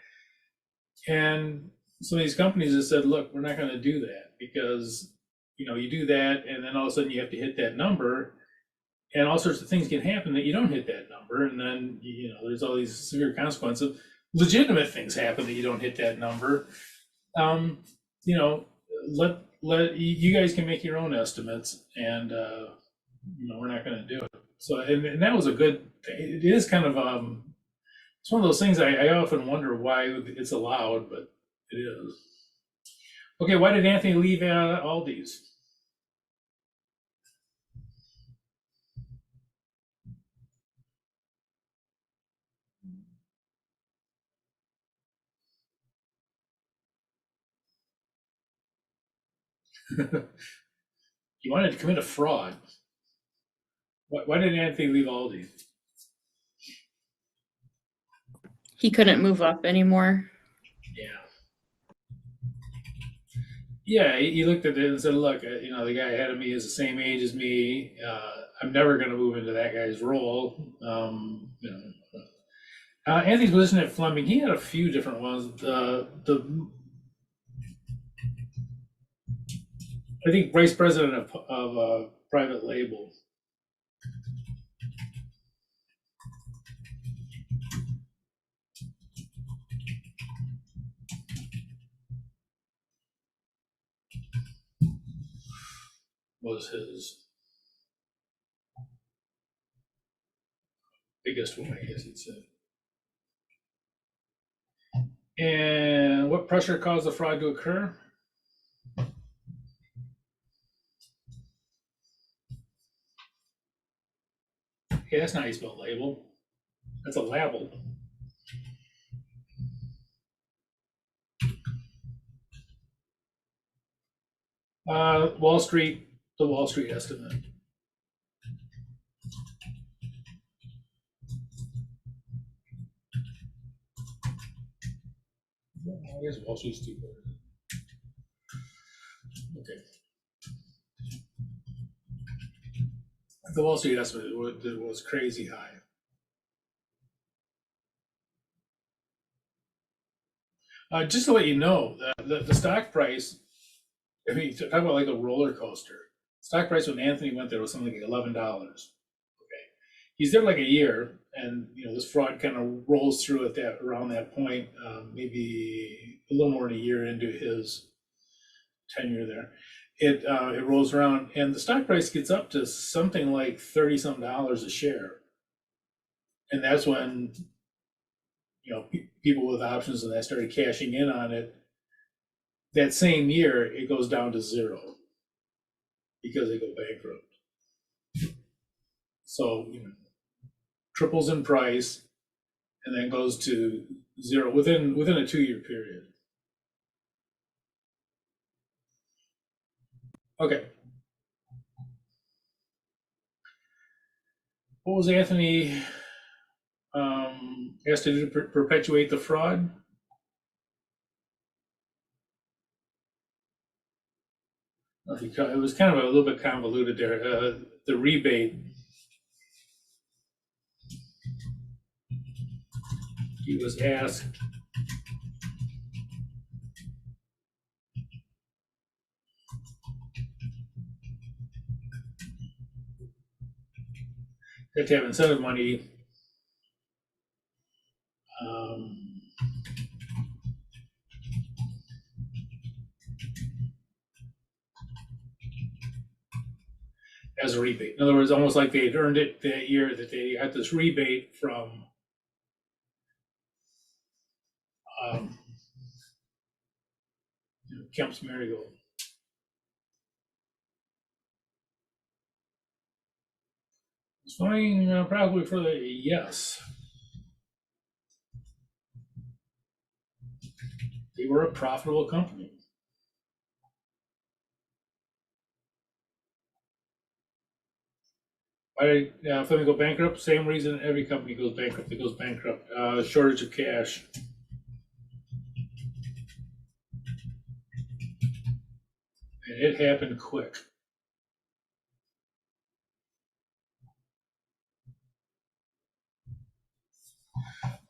And some of these companies have said, "Look, we're not going to do that because you do that, and then all of a sudden you have to hit that number, and all sorts of things can happen that you don't hit that number, and then there's all these severe consequences. Legitimate things happen that you don't hit that number. Let you guys can make your own estimates, and we're not going to do it." So, and that was a good. It is kind of it's one of those things I often wonder why it's allowed, but it is. Okay, why did Anthony leave Aldi's? He wanted to commit a fraud. Why did Anthony leave Aldi? He couldn't move up anymore. Yeah, he looked at it and said, "Look, the guy ahead of me is the same age as me. I'm never going to move into that guy's role." Anthony's position at Fleming, he had a few different ones. I think vice president of private label. Was his biggest one, I guess you'd say. And what pressure caused the fraud to occur? Okay, that's not how you spell label. That's a label. Wall Street, the Wall Street estimate. I guess Wall Street's too big. Okay. The Wall Street estimate was crazy high. Just to let you know, the stock price, I mean, talk about like a roller coaster. Stock price when Anthony went there was something like $11. Okay. He's there like a year, and this fraud kind of rolls through at around that point, maybe a little more than a year into his tenure there. It rolls around, and the stock price gets up to something like $30-some a share, and that's when people with options and that started cashing in on it. That same year, it goes down to zero because they go bankrupt. So triples in price, and then goes to zero within a 2-year period. Okay. What was Anthony asked to do to perpetuate the fraud? It was kind of a little bit convoluted there. The rebate. he was asked to have incentive money as a rebate. In other words, almost like they had earned it that year, that they got this rebate from um, Kemp's Marigold. Swing probably for the yes. They were a profitable company. Why did Fleming go bankrupt? Same reason every company goes bankrupt. It goes bankrupt. Shortage of cash. And it happened quick.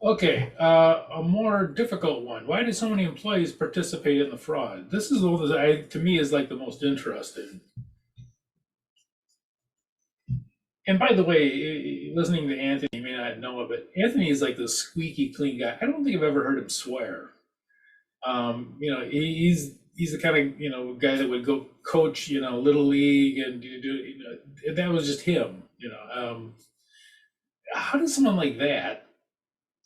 Okay, a more difficult one. Why did so many employees participate in the fraud? This is the one that to me is like the most interesting. And by the way, listening to Anthony, you may not know it, but Anthony is like the squeaky clean guy. I don't think I've ever heard him swear. He's the kind of guy that would go coach little league and do that was just him. How does someone like that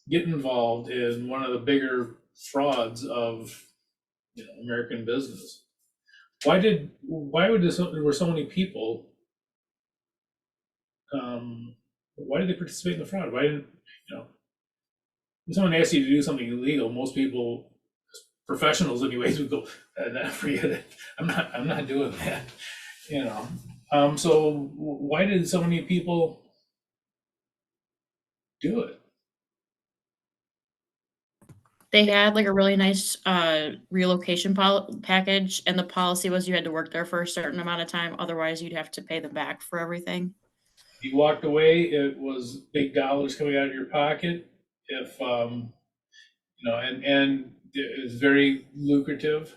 get involved in one of the bigger frauds of American business? Why were so many people? Why did they participate in the fraud? Why didn't if someone asks you to do something illegal, most people, professionals anyways, would go, nah, forget it. I'm not doing that. So why did so many people do it? They had like a really nice relocation package, and the policy was you had to work there for a certain amount of time. Otherwise, you'd have to pay them back for everything. If you walked away, it was big dollars coming out of your pocket. If and it was very lucrative.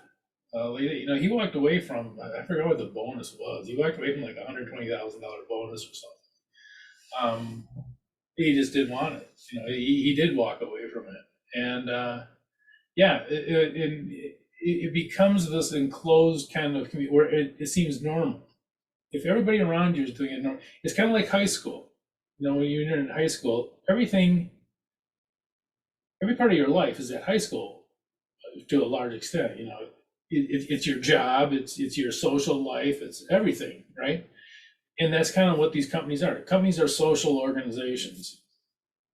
He walked away from, I forgot what the bonus was. He walked away from like $120,000 bonus or something. He just didn't want it. He did walk away from it, and it becomes this enclosed kind of community where it seems normal. If everybody around you is doing it normal, it's kind of like high school. When you're in high school, every part of your life is at high school to a large extent. It's your job, it's your social life, it's everything, right? And that's kind of what these companies are. Companies are social organizations,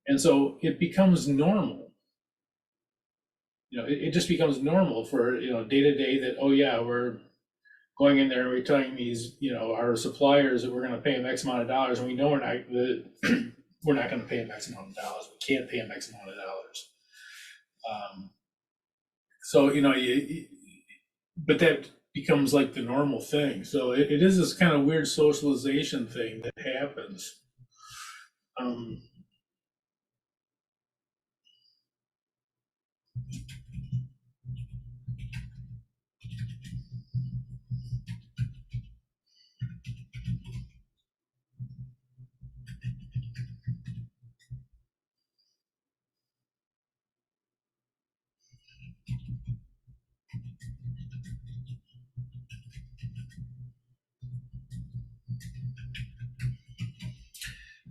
and so it becomes normal. It just becomes normal for day to day that, oh yeah, we're going in there and we're telling these our suppliers that we're going to pay them X amount of dollars, and we know we're not going to pay them X amount of dollars. We can't pay them X amount of dollars. So but that becomes like the normal thing. So it is this kind of weird socialization thing that happens.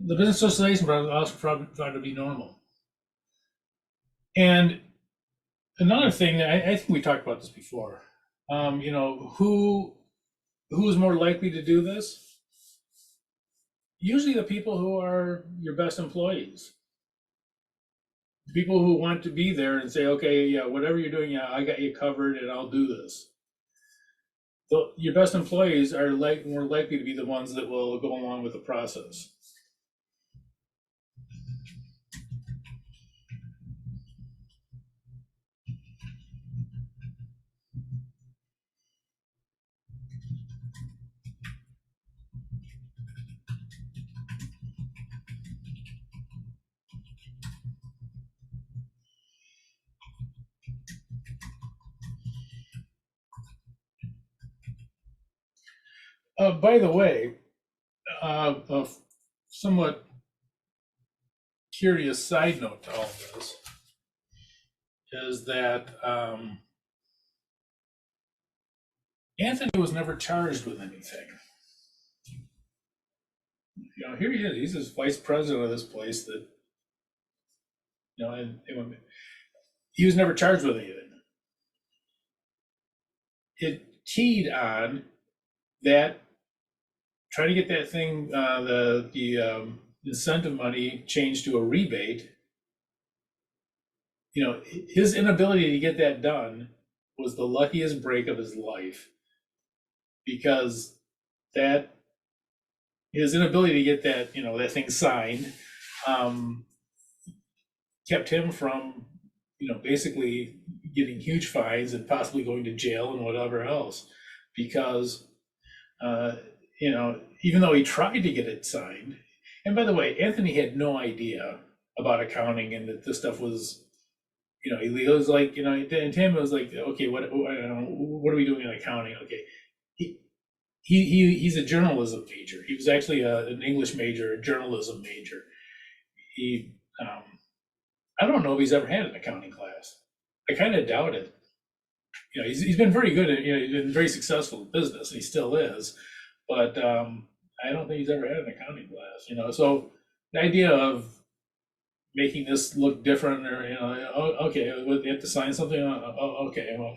The business socialization part also thought to be normal. And another thing, I think we talked about this before. Who is more likely to do this? Usually the people who are your best employees. People who want to be there and say, okay, yeah, whatever you're doing, yeah, I got you covered and I'll do this. Your best employees are more likely to be the ones that will go along with the process. By the way, a somewhat curious side note to all this is that Anthony was never charged with anything. Here he is. He's this vice president of this place that, and he was never charged with anything. It keyed on that trying to get that thing, the incentive money changed to a rebate. His inability to get that done was the luckiest break of his life, because that his inability to get that thing signed kept him from basically getting huge fines and possibly going to jail and whatever else, because even though he tried to get it signed. And by the way, Anthony had no idea about accounting and that this stuff was illegal. It was like, and Tim was like, okay, what are we doing in accounting? Okay, he's a journalism major. He was actually an English major, a journalism major. He I don't know if he's ever had an accounting class. I kind of doubt it. He's been very good at, he's been very successful in business, and he still is. But I don't think he's ever had an accounting class. So the idea of making this look different, or okay, they have to sign something. Okay, well,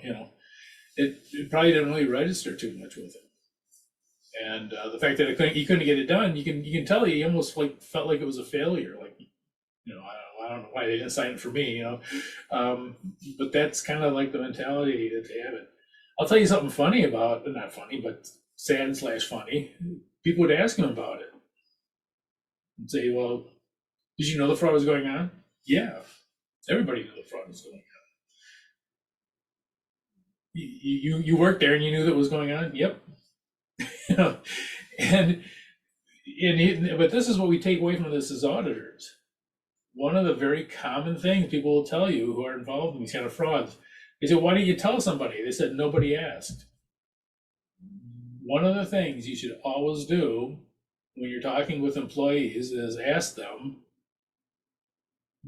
it probably didn't really register too much with him. And the fact that he couldn't get it done, you can tell he almost like felt like it was a failure. Like, I don't know why they didn't sign it for me. But that's kind of like the mentality that they have it. I'll tell you something funny about, not funny, but sad/funny. People would ask him about it and say, well, did you know the fraud was going on? Yeah, everybody knew the fraud was going on. You worked there and you knew that was going on? Yep. and but this is what we take away from this as auditors. One of the very common things people will tell you who are involved in these kind of frauds, they say, why didn't you tell somebody? They said, nobody asked. One of the things you should always do when you're talking with employees is ask them,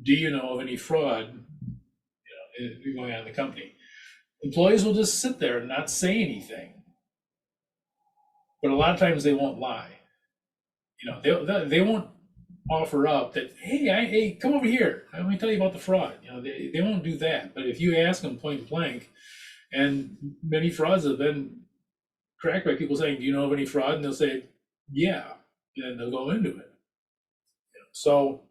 do you know of any fraud going on in the company? Employees will just sit there and not say anything. But a lot of times they won't lie. They won't offer up that, hey, come over here. Let me tell you about the fraud. They won't do that. But if you ask them point blank, and many frauds have been cracked by people saying, do you know of any fraud? And they'll say, yeah, and then they'll go into it. So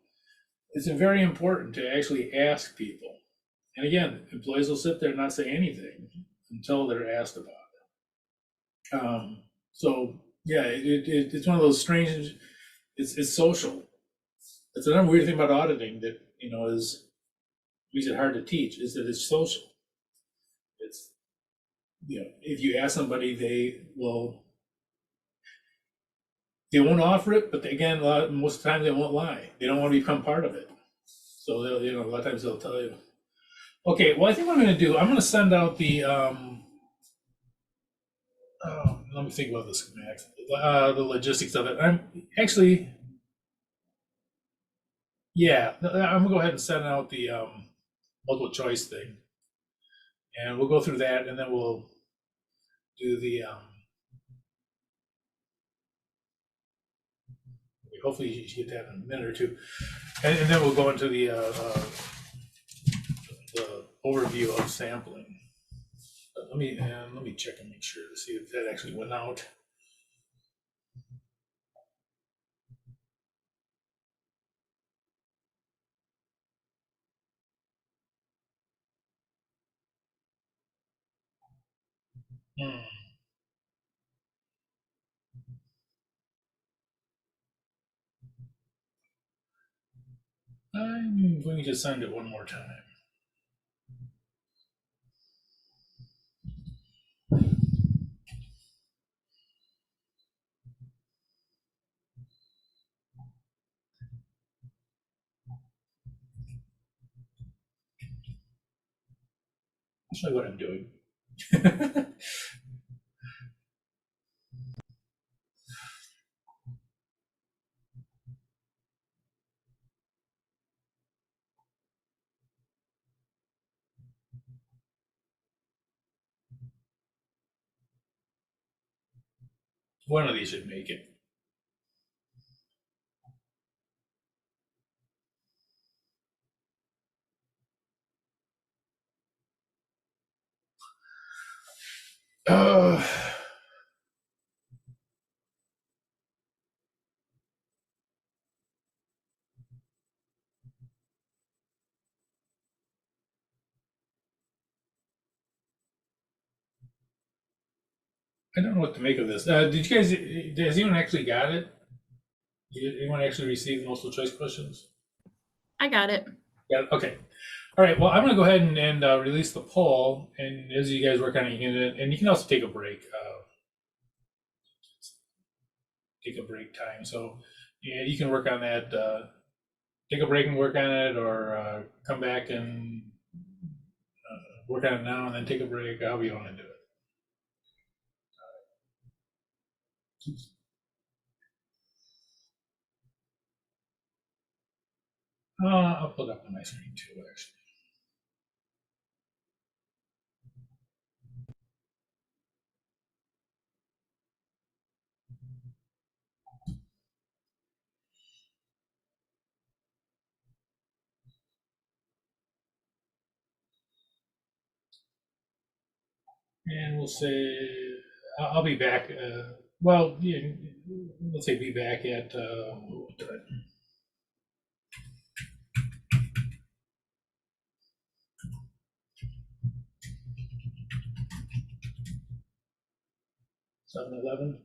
it's very important to actually ask people. And again, employees will sit there and not say anything until they're asked about it. So yeah, it's one of those strange, it's social. That's another weird thing about auditing that, makes it hard to teach, is that it's social. It's, if you ask somebody, they won't offer it, but again, most of the time they won't lie. They don't want to become part of it. So they'll, a lot of times they'll tell you. Okay, well, I think what I'm going to do, I'm going to send out the, let me think about this, the logistics of it. I'm actually, yeah, I'm gonna go ahead and send out the multiple choice thing, and we'll go through that, and then we'll do the. Hopefully, you should get that in a minute or two, and then we'll go into the overview of sampling. Let me check and make sure to see if that actually went out. I'm going to send it one more time. I'll show you what I'm doing. One of these should make it. Uh, I don't know what to make of this. Did you guys? Has anyone actually got it? Did anyone actually receive multiple choice questions? I got it. Yeah. Okay. All right. Well, I'm going to go ahead and release the poll, and as you guys work on it, and you can also take a break. Take a break time. So yeah, you can work on that. Take a break and work on it, or come back and work on it now, and then take a break. However you want to do it. I'll put it up on my screen too, actually. And we'll say I'll be back. Well, yeah, let's say be back at 7:11.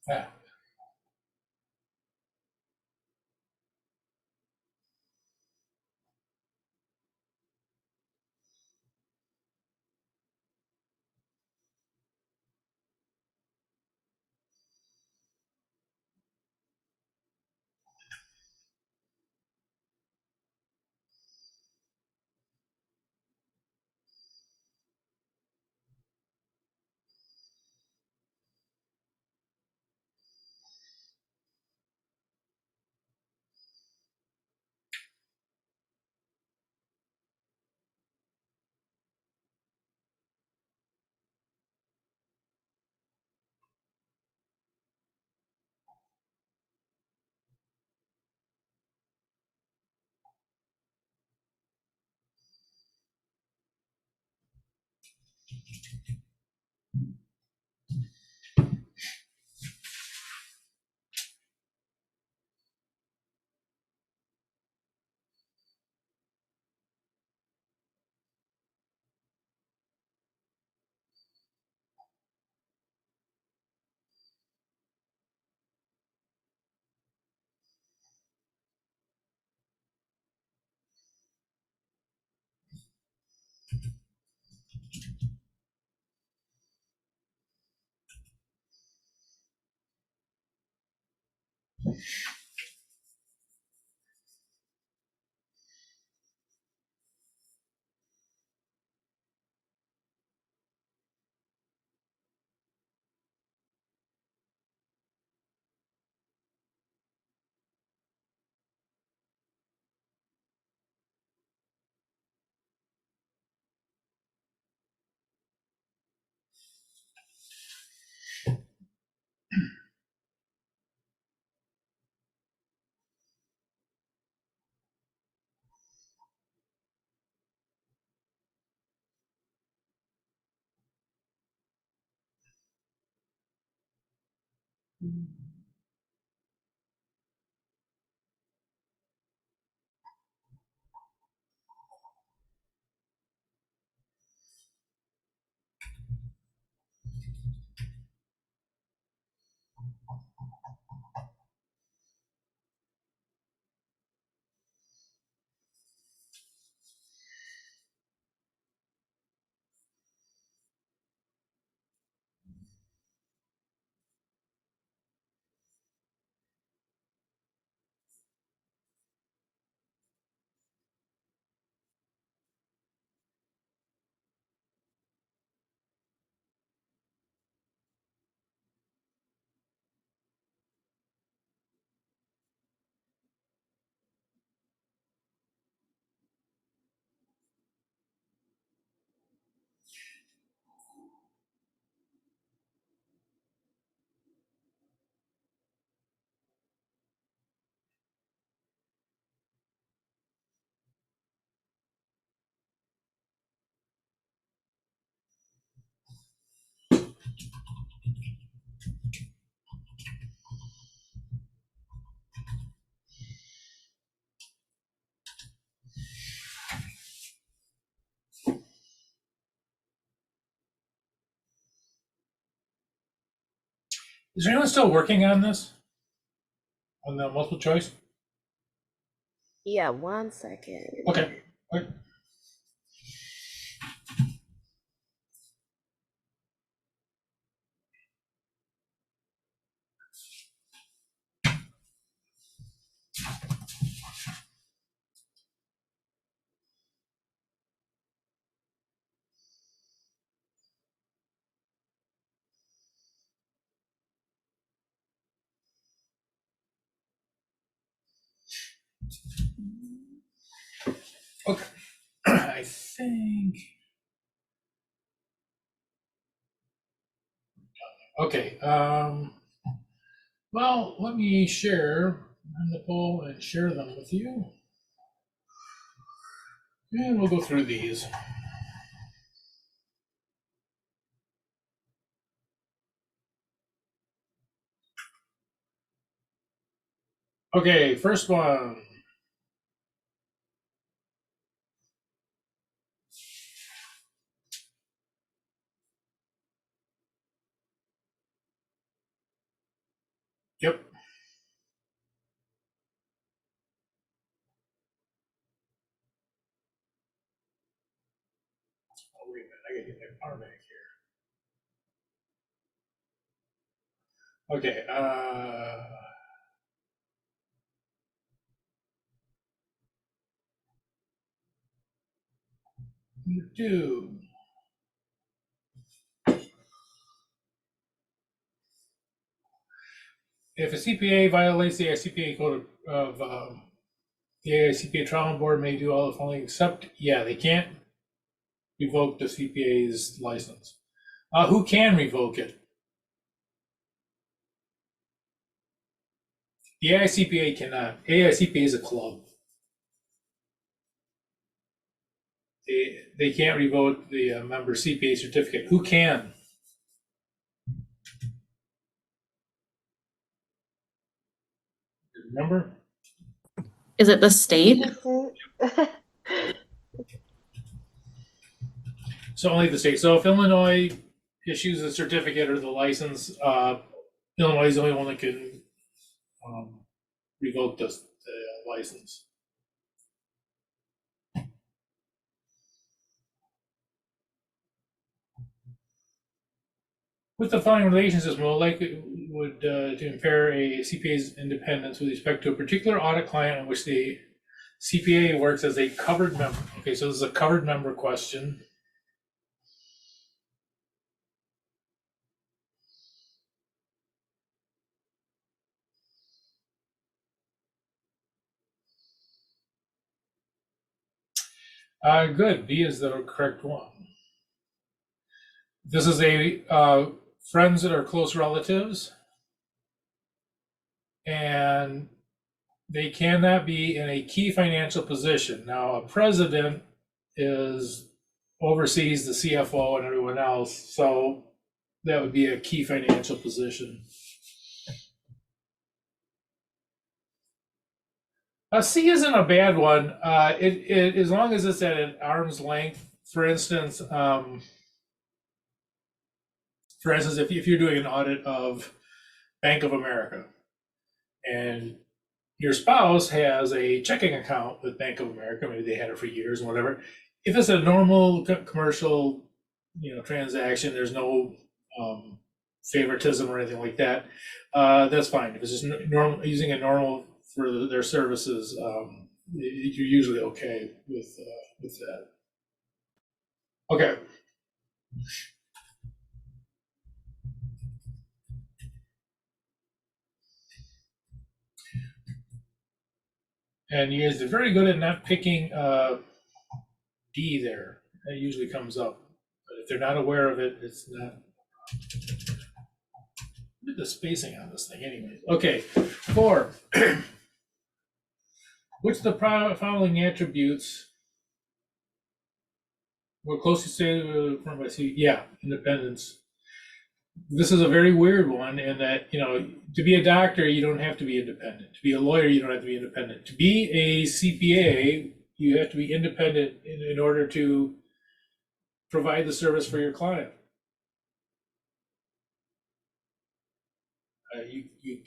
Yeah. Is there anyone still working on this? On the multiple choice? Yeah, 1 second. Okay. Right. Okay, I think. Okay, well, let me share the poll and share them with you. And we'll go through these. Okay, first one. Yep. Oh, wait a minute, I gotta get my power back here. Okay, number two. If a CPA violates the ACCT code of the ACCT trial board may do all the following except, yeah, they can't revoke the CPA's license. Who can revoke it? The AICPA cannot. AICPA is a club. They can't revoke the member CPA certificate. Who can? Remember? Is it the state? So only the state. So if Illinois issues a certificate or the license, Illinois is the only one that can revoke the license. With the following relations is more likely would to impair a CPA's independence with respect to a particular audit client in which the CPA works as a covered member. Okay, so this is a covered member question. Good, B is the correct one. This is a friends that are close relatives, and they cannot be in a key financial position. Now, a president oversees the CFO and everyone else, so that would be a key financial position. C isn't a bad one. It as long as it's at an arm's length. For instance, if you're doing an audit of Bank of America, and your spouse has a checking account with Bank of America, maybe they had it for years and whatever. If it's a normal commercial, transaction, there's no favoritism or anything like that. That's fine. If it's just normal, using a normal for their services, you're usually okay with that. Okay. And you guys are very good at not picking D there. That usually comes up. But if they're not aware of it, it's not. Look at the spacing on this thing anyways. Okay, 4. Which of the following attributes were closely stated by C? Yeah, independence. This is a very weird one in that, to be a doctor, you don't have to be independent. To be a lawyer, you don't have to be independent. To be a CPA, you have to be independent in order to provide the service for your client.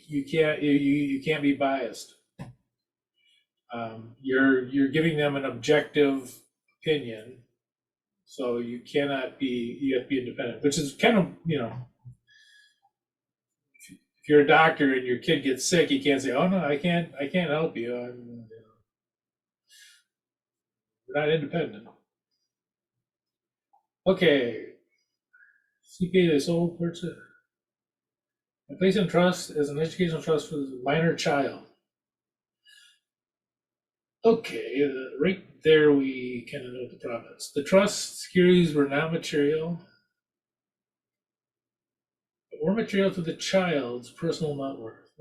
You can't be biased. You're giving them an objective opinion, so you cannot be. You have to be independent, which is kind of if you're a doctor and your kid gets sick, you can't say, "Oh no, I can't help you. We're not independent." Okay, CPA the sole person. I place in trust as an educational trust for the minor child. Okay, right there we kind of know what the problem is. The trust securities were not material or material to the child's personal net worth.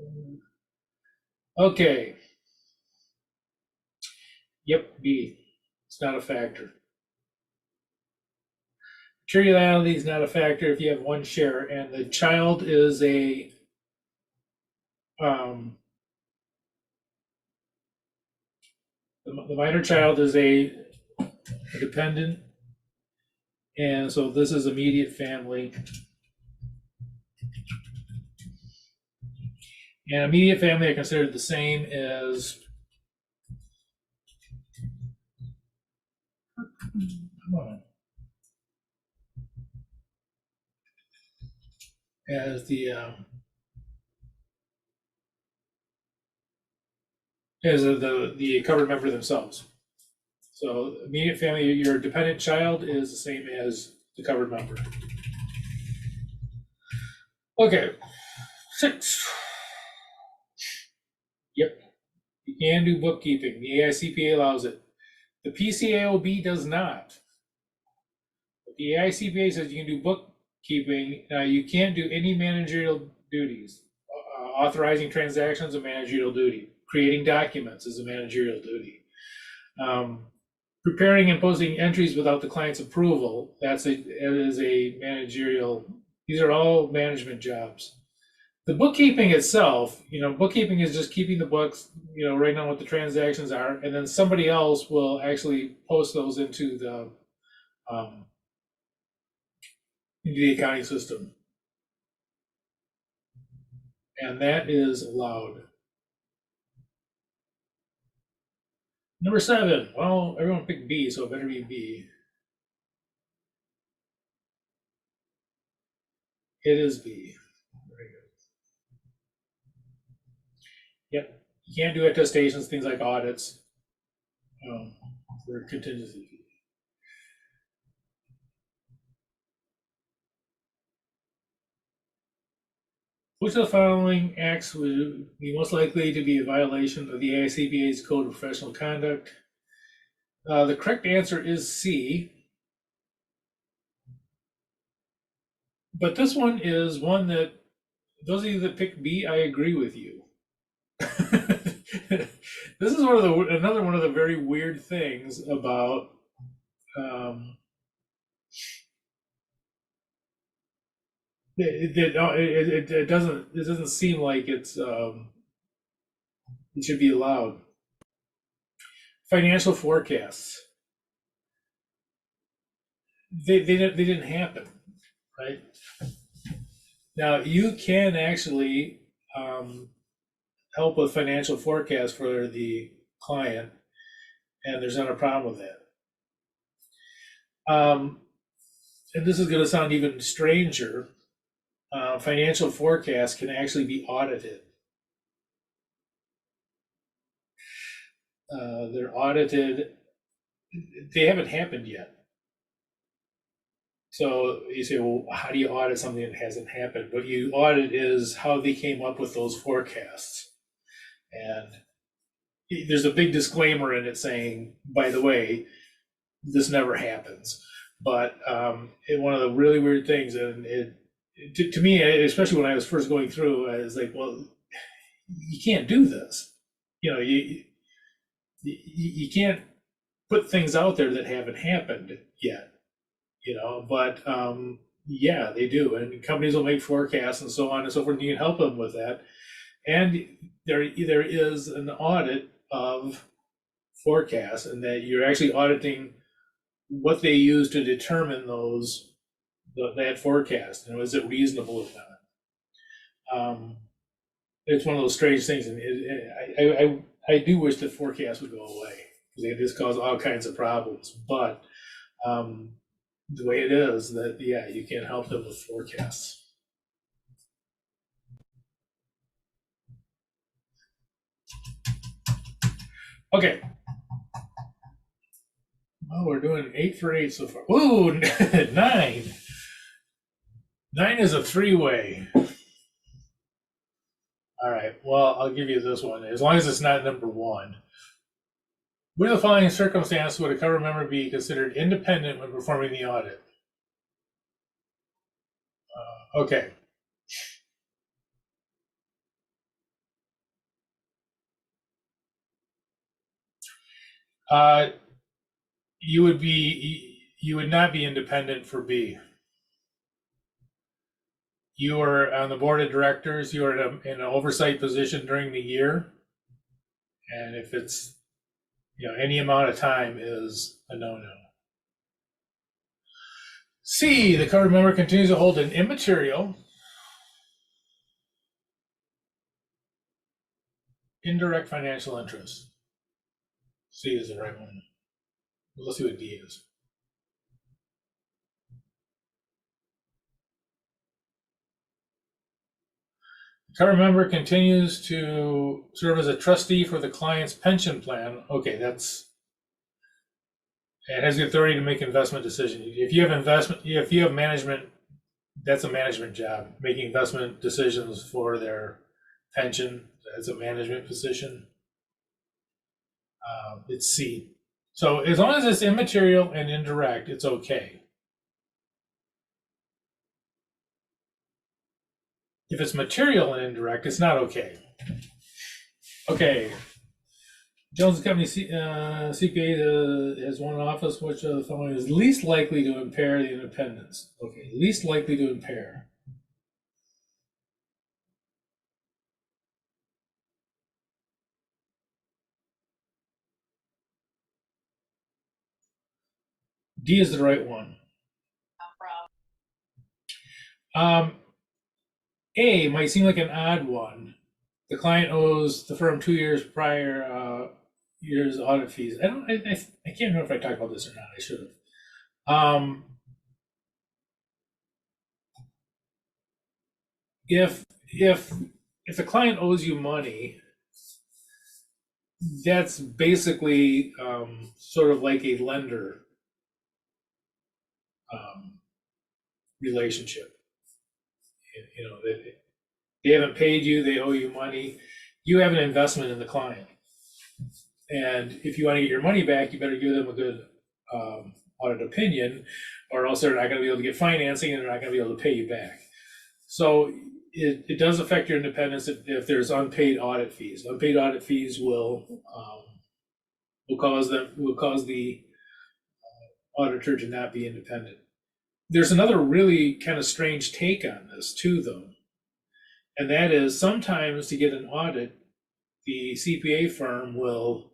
Okay. Yep, B. It's not a factor. Materiality is not a factor if you have one share, and the child is a the minor child is a dependent, and so this is immediate family. And immediate family are considered the same as come on, as the covered member themselves. So immediate family, your dependent child is the same as the covered member. Okay, 6. Yep, you can do bookkeeping. The AICPA allows it. The PCAOB does not. But the AICPA says you can do bookkeeping. You can't do any managerial duties. Authorizing transactions is a managerial duty. Creating documents is a managerial duty. Preparing and posting entries without the client's approval, that is a managerial. These are all management jobs. The bookkeeping itself, bookkeeping is just keeping the books, writing down what the transactions are, and then somebody else will actually post those into the accounting system. And that is allowed. Number 7, well, everyone picked B, so it better be B. It is B. Very good. Yep, you can't do attestations, things like audits for contingency. Which of the following acts would be most likely to be a violation of the AICPA's Code of Professional Conduct? The correct answer is C. But this one is one that, those of you that picked B, I agree with you. This is another one of the very weird things about it doesn't seem like it should be allowed. Financial forecasts. They didn't happen, right? Now you can actually help with financial forecasts for the client, and there's not a problem with that. And this is going to sound even stranger. Financial forecasts can actually be audited. They're audited. They haven't happened yet. So you say, well, how do you audit something that hasn't happened? What you audit is how they came up with those forecasts. And there's a big disclaimer in it saying, by the way, this never happens. But one of the really weird things, and to me, especially when I was first going through, I was like, well, you can't do this. You can't put things out there that haven't happened yet. But yeah, they do, and companies will make forecasts and so on and so forth. And you can help them with that, and there is an audit of forecasts, and that you're actually auditing what they use to determine that forecast, and is it reasonable or not? It's one of those strange things, and I do wish that forecasts would go away because they just cause all kinds of problems, but the way it is, that yeah, you can help them with forecasts. Okay. Well, we're doing 8 for 8 so far. Ooh, 9. 9 is a 3-way. All right. Well, I'll give you this one as long as it's not number 1. With the following circumstance, would a cover member be considered independent when performing the audit? Okay. You would not be independent for B. You are on the board of directors. You are in an oversight position during the year, and if it's any amount of time is a no-no. C, the covered member continues to hold an immaterial, indirect financial interest. C is the right one. Let's see what D is. The covered member continues to serve as a trustee for the client's pension plan. Okay, it has the authority to make investment decisions. If you have management, that's a management job. Making investment decisions for their pension, that's a management position. It's C. So as long as it's immaterial and indirect, it's okay. If it's material and indirect, it's not okay. Okay. Jones Company CPA has one office. Which of the following is least likely to impair the independence? Okay, least likely to impair. D is the right one. A might seem like an odd one. The client owes the firm 2 years prior years audit fees. I can't remember if I talked about this or not. I should have. If the client owes you money, that's basically sort of like a lender relationship. They haven't paid you, they owe you money. You have an investment in the client, and if you want to get your money back, you better give them a good audit opinion, or else they're not going to be able to get financing, and they're not going to be able to pay you back. So it does affect your independence if there's unpaid audit fees. Unpaid audit fees will cause the auditor to not be independent. There's another really kind of strange take on this too, though, and that is sometimes to get an audit, the CPA firm will,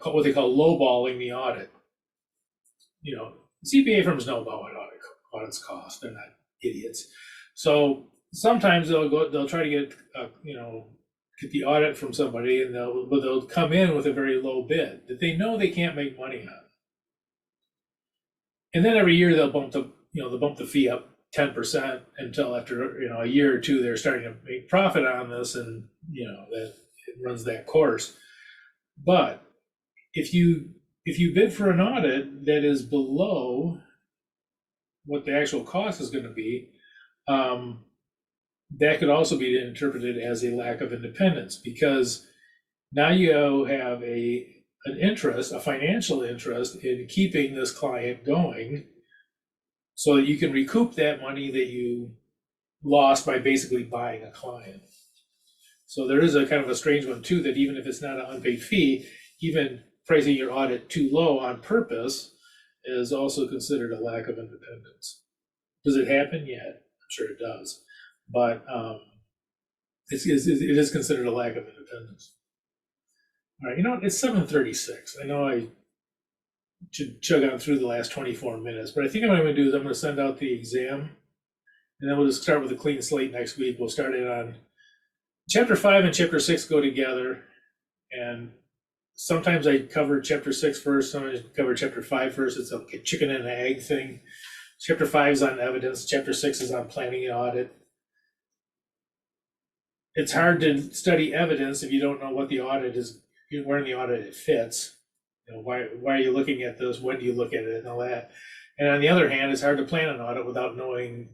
what they call lowballing the audit. CPA firms know about what audits cost. They're not idiots. So sometimes they'll try to get the audit from somebody, and they'll come in with a very low bid that they know they can't make money on. And then every year they'll bump the fee up 10% until after a year or two they're starting to make profit on this, and that it runs that course. But if you bid for an audit that is below what the actual cost is going to be, that could also be interpreted as a lack of independence, because now you have an interest, a financial interest, in keeping this client going, so that you can recoup that money that you lost by basically buying a client. So there is a kind of a strange one too, that even if it's not an unpaid fee, even pricing your audit too low on purpose is also considered a lack of independence. Does it happen? Yeah, I'm sure it does. But it is considered a lack of independence. All right, it's 7:36. I know I should chug on through the last 24 minutes, but I think what I'm going to do is I'm going to send out the exam, and then we'll just start with a clean slate next week. We'll start it on Chapter 5 and Chapter 6 go together, and sometimes I cover Chapter 6 first, sometimes I cover Chapter 5 first. It's like a chicken and an egg thing. Chapter 5 is on evidence. Chapter 6 is on planning an audit. It's hard to study evidence if you don't know what the audit is, where in the audit it fits. Why are you looking at this? When do you look at it, and all that? And on the other hand, it's hard to plan an audit without knowing,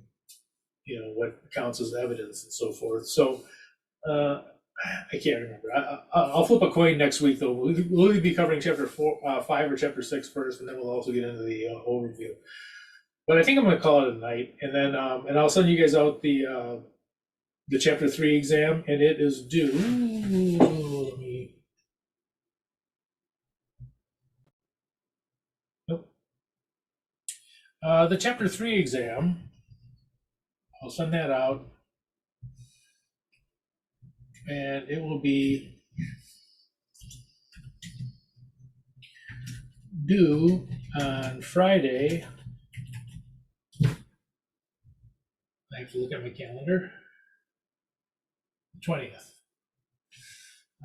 what counts as evidence and so forth. So I can't remember. I'll flip a coin next week though. We'll be covering chapter 5 or chapter 6 first, and then we'll also get into the overview. But I think I'm going to call it a night, and then and I'll send you guys out the chapter 3 exam, and it is due. Let me. Nope. The chapter 3 exam. I'll send that out, and it will be due on Friday. I have to look at my calendar. 20th.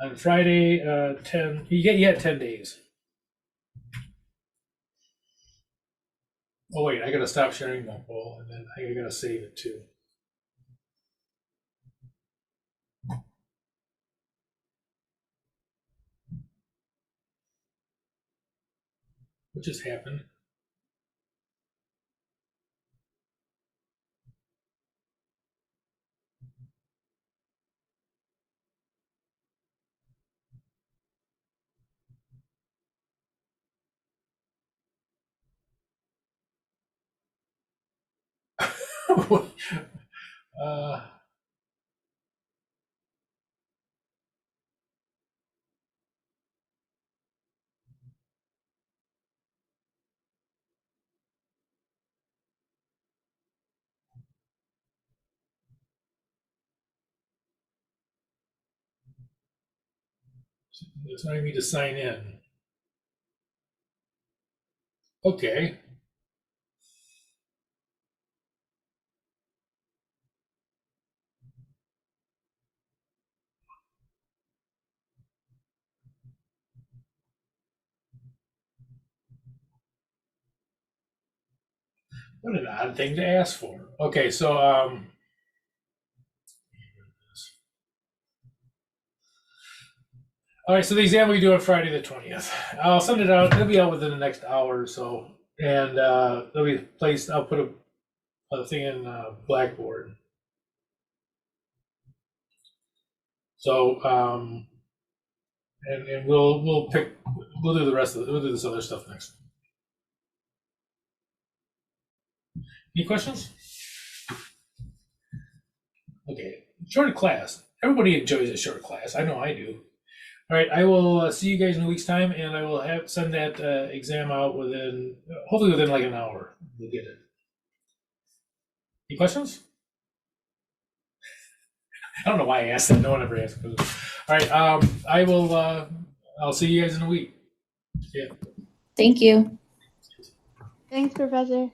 On Friday, 10. You had 10 days. Oh wait, I gotta stop sharing that poll, and then I gotta save it too. What just happened? uh, it's wanting me to sign in. Okay. What an odd thing to ask for. Okay, so all right, so the exam we do on Friday the 20th. I'll send it out. It'll be out within the next hour or so, and it'll be placed. I'll put a thing in Blackboard. So and we'll do the rest of it. We'll do this other stuff next. Any questions? Okay, short class. Everybody enjoys a short class. I know I do. All right, I will see you guys in a week's time, and I will send that exam out hopefully within like an hour. We'll get it. Any questions? I don't know why I asked that. No one ever asked. All right, I will. I'll see you guys in a week. Yeah. Thank you. Thanks, Professor.